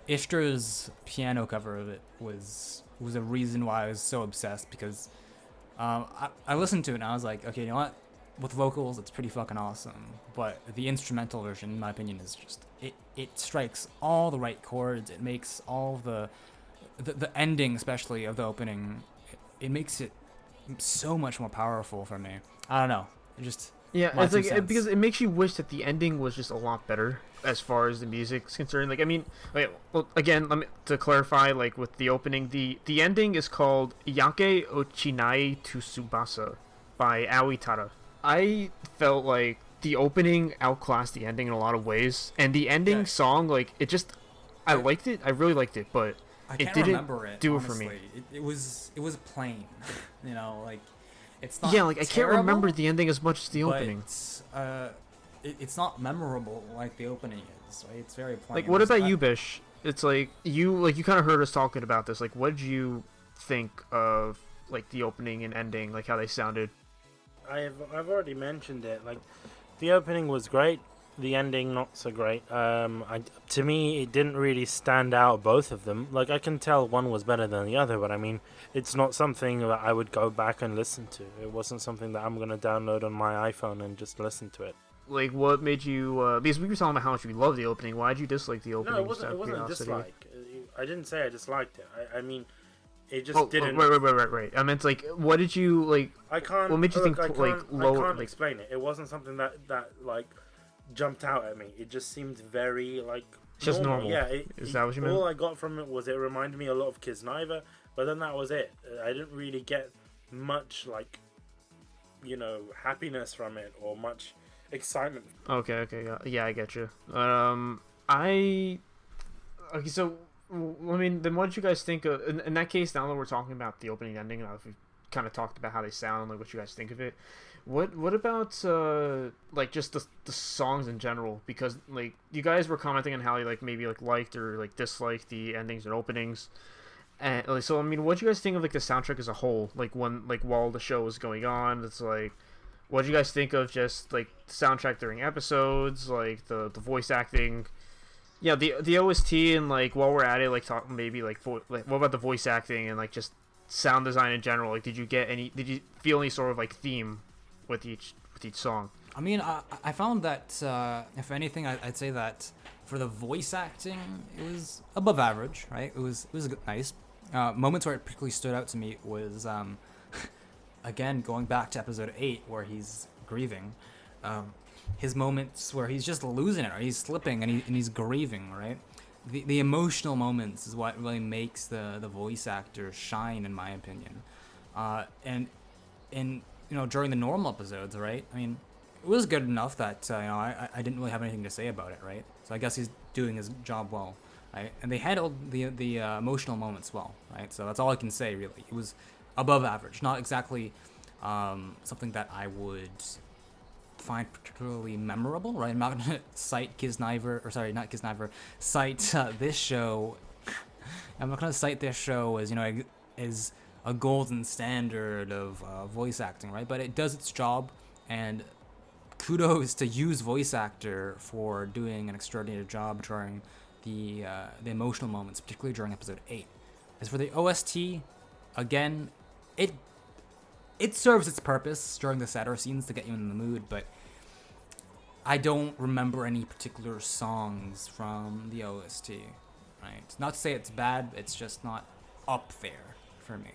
Ishtar's piano cover of it was a reason why I was so obsessed, because I listened to it and I was like, okay, you know what? With vocals, it's pretty fucking awesome. But the instrumental version, in my opinion, is just it strikes all the right chords. It makes all the ending, especially of the opening, it makes it so much more powerful for me. I don't know. It just it's like because it makes you wish that the ending was just a lot better as far as the music's concerned. Like I mean, well, again, to clarify, like with the opening, the ending is called Yake Ochinai to Tsubasa by Aoi Tada. I felt like the opening outclassed the ending in a lot of ways, and the ending song, like I liked it. I really liked it, but it didn't do it for me. It was plain, like. It's not I can't remember the ending as much as the opening. It's not memorable like the opening is, right? It's very plain. Like, what about you, Bish? It's like you kind of heard us talking about this. Like, what did you think of like the opening and ending, like how they sounded? I've already mentioned it. Like, the opening was great. The ending not so great. To me, it didn't really stand out, both of them. Like, I can tell one was better than the other, but I mean, it's not something that I would go back and listen to. It wasn't something that I'm gonna download on my iPhone and just listen to it. Like, what made you? Because we were talking about how much you love the opening. Why did you dislike the opening? No, it wasn't a dislike. I didn't say I disliked it. I mean, it just didn't. Right. I meant like, what did you like? I can't. What made you think lower? I can't explain it. It wasn't something that like jumped out at me. It just seemed very like just normal. Yeah, is that what you meant? All I got from it was it reminded me a lot of Kisniva, but then that was it. I didn't really get much like, happiness from it or much excitement. Okay, yeah, I get you. So I mean, then what did you guys think of? In that case, now that we're talking about the opening and ending, and we kind of talked about how they sound, like what you guys think of it. What about like just the songs in general? Because like you guys were commenting on how you like maybe like liked or like disliked the endings and openings, and like, so I mean, what do you guys think of like the soundtrack as a whole? Like while the show was going on, it's like, what do you guys think of just like the soundtrack during episodes, like the voice acting? Yeah, the OST, and like while we're at it, like talk maybe like what about the voice acting and like just sound design in general? Like, did you feel any sort of like theme with each song? I mean, I found that if anything, I'd say that for the voice acting, it was above average, right? It was nice. Moments where it particularly stood out to me was again going back to episode 8 where he's grieving. His moments where he's just losing it, or he's slipping and he's grieving, right? The emotional moments is what really makes the voice actor shine, in my opinion. And during the normal episodes, right? I mean, was good enough that I didn't really have anything to say about it, right? So I guess he's doing his job well, right? And they handled the emotional moments well, right? So that's all I can say, really. It was above average, not exactly something that I would find particularly memorable, right? I'm not gonna cite cite this show. I'm not gonna cite this show as as a golden standard of voice acting, right? But it does its job, and kudos to Yuu's voice actor for doing an extraordinary job during the emotional moments, particularly during episode 8. As for the OST, again, it serves its purpose during the sadder scenes to get you in the mood, but I don't remember any particular songs from the OST, right? Not to say it's bad, it's just not up there for me.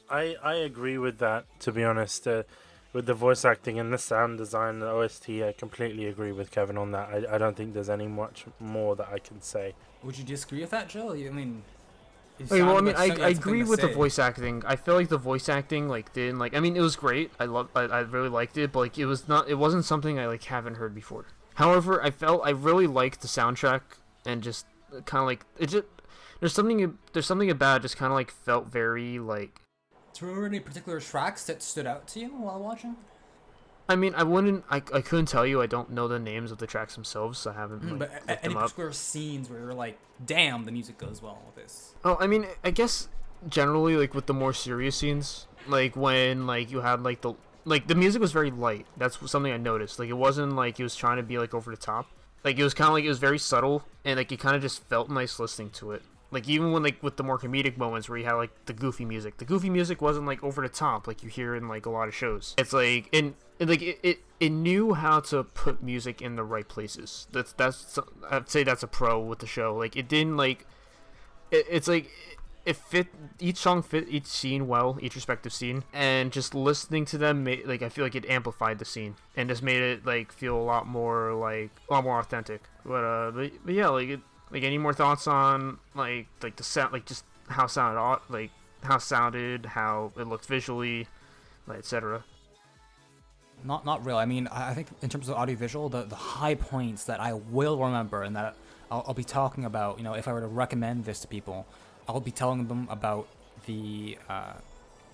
I agree with that, to be honest. With the voice acting and the sound design, the OST, I completely agree with Kevin on that. I don't think there's any much more that I can say. Would you disagree with that, Joe? I mean... I agree with the voice acting. I feel like the voice acting didn't it was great. I really liked it, but it wasn't something I haven't heard before. However, I really liked the soundtrack, and just kind of it just there's something about it just kind of felt very Do you remember any particular tracks that stood out to you while watching? I mean, I couldn't tell you. I don't know the names of the tracks themselves, so I haven't but looked any them up. particular scenes where you're like, damn, the music goes well with this? Oh, I mean, I guess generally with the more serious scenes, when you had the music was very light. That's something I noticed. It wasn't it was trying to be over the top. It was kind of it was very subtle, and it kind of just felt nice listening to it. Even when with the more comedic moments where you had the goofy music. The goofy music wasn't over the top you hear in a lot of shows. It's it knew how to put music in the right places. That's I'd say that's a pro with the show. It didn't it fit each song, fit each scene well, each respective scene, and just listening to them I feel it amplified the scene and just made it feel a lot more authentic. But yeah, any more thoughts on the sound, just how how it sounded, how it looked visually, etc. Not really. I mean, I think in terms of audiovisual, the high points that I will remember and that I'll be talking about, if I were to recommend this to people, I'll be telling them about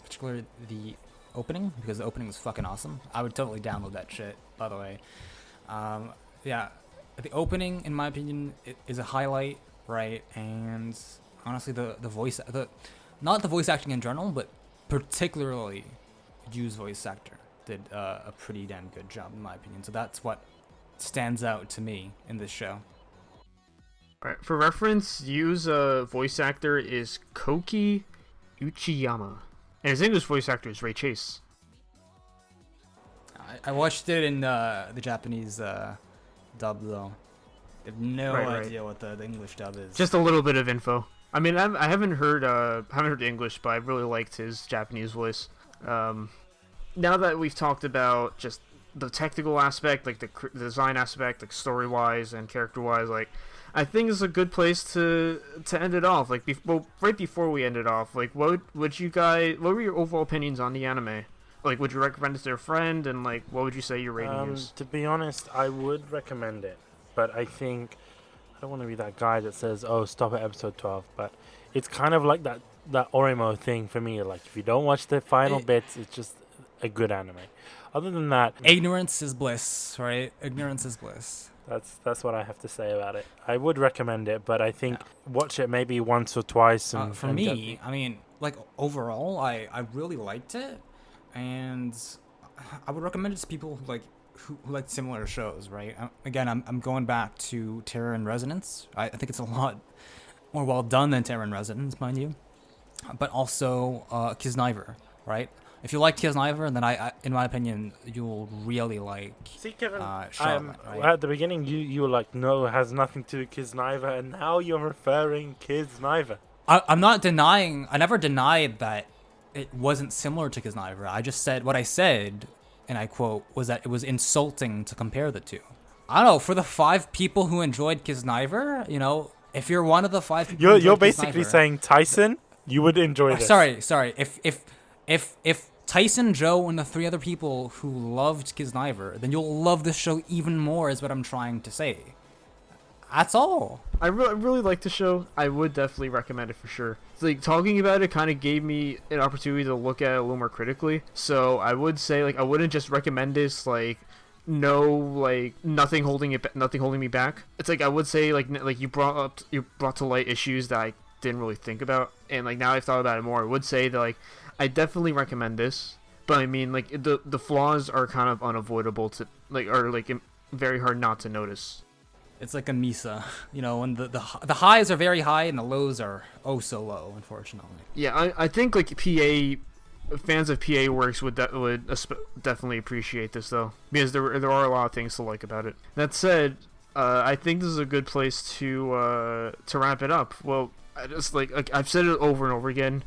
particularly the opening, because the opening is fucking awesome. I would totally download that shit, by the way. Yeah, the opening, in my opinion, is a highlight, right? And honestly, not the voice acting in general, but particularly Yuu's voice actor did a pretty damn good job, in my opinion. So that's what stands out to me in this show. Alright, for reference, Yuu's voice actor is Koki Uchiyama, and his English voice actor is Ray Chase. I watched it in the Japanese dub, though. I have no idea what the English dub is. Just a little bit of info. I mean, I haven't heard English, but I really liked his Japanese voice. Now that we've talked about just the technical aspect, the design aspect, story-wise and character-wise, I think it's a good place to end it off. Right before we end it off, what were your overall opinions on the anime? Would you recommend it to a friend, and what would you say your rating is? To be honest, I would recommend it, but I think I don't want to be that guy that says, "Oh, stop at episode 12." But it's kind of like that Orimo thing for me. If you don't watch the final bits, it's just a good anime. Other than that, ignorance is bliss, right? Ignorance is bliss. That's what I have to say about it. I would recommend it, but I think watch it maybe once or twice. For me, I mean, overall, I really liked it, and I would recommend it to people who like similar shows, right? Again, I'm going back to Terror in Resonance. I think it's a lot more well done than Terror in Resonance, mind you, but also Kisniver, right? If you like Kisniver, then I, in my opinion, you'll really like. See, Kevin, Charlotte, right? At the beginning, you were like, no, it has nothing to do with Kisniver, and now you're referring Kisniver. I'm not denying. I never denied that it wasn't similar to Kisniver. I just said what I said, and I quote, was that it was insulting to compare the two. I don't know. For the 5 people who enjoyed Kisniver, if you're one of the 5 people, you're basically saying Tyson, you would enjoy this. Sorry. If Tyson, Joe, and the 3 other people who loved Kisniver, then you'll love this show even more, is what I'm trying to say. That's all. I really like the show. I would definitely recommend it for sure. It's like, talking about it kind of gave me an opportunity to look at it a little more critically. So I would say, like, I wouldn't just recommend this, like, no, like, nothing holding me back. It's like, I would say, like you brought to light issues that I didn't really think about, and like now I've thought about it more. I would say that, like, I definitely recommend this, but I mean, like, the flaws are kind of unavoidable to, like, or like very hard not to notice. It's like a Misa, you know, when the highs are very high and the lows are oh so low, unfortunately. Yeah, I think, like, fans of PA works would definitely appreciate this, though, because there are a lot of things to like about it. That said, I think this is a good place to wrap it up. Well, I've said it over and over again.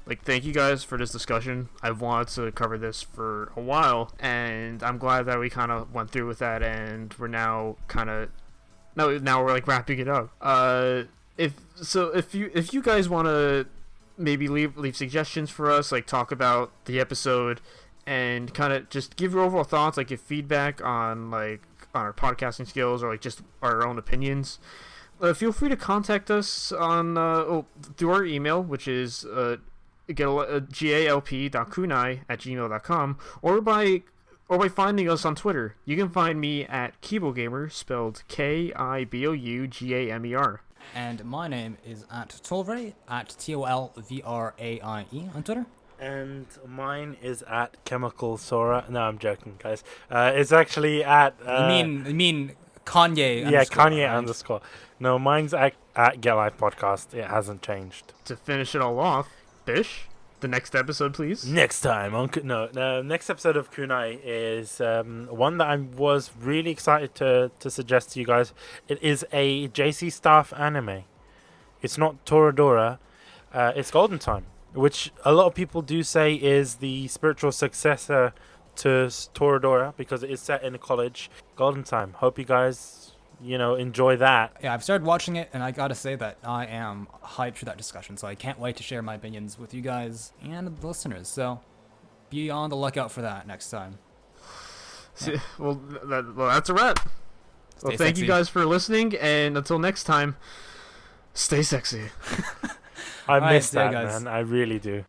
Like, thank you guys for this discussion. I've wanted to cover this for a while, and I'm glad that we kind of went through with that, and we're now we're like wrapping it up. If you guys want to maybe leave suggestions for us, like talk about the episode, and kind of just give your overall thoughts, like give feedback on our podcasting skills, or like just our own opinions, feel free to contact us on through our email, which is galp.kunai@gmail.com, or by finding us on Twitter. You can find me at KiboGamer, spelled KIBOUGAMER. And my name is at Tolvray, at TOLVRAIE on Twitter. And mine is at Chemical Sora. No, I'm joking, guys. It's actually at... you mean Kanye Yeah, Kanye right? _ No, mine's at Get Life Podcast. It hasn't changed. To finish it all off, Bish, the next episode, please. Next time on next episode of Kunai is one that I was really excited to suggest to you guys. It is a JC staff anime. It's not Toradora. It's Golden Time, which a lot of people do say is the spiritual successor to Toradora because it is set in a college. Golden Time. Hope you guys enjoy that. Yeah, I've started watching it, and I gotta say that I am hyped for that discussion, so I can't wait to share my opinions with you guys and the listeners, so be on the lookout for that next time. Yeah. Well, that's a wrap. Well, thank you guys for listening, and until next time, stay sexy. I miss that, man. I really do.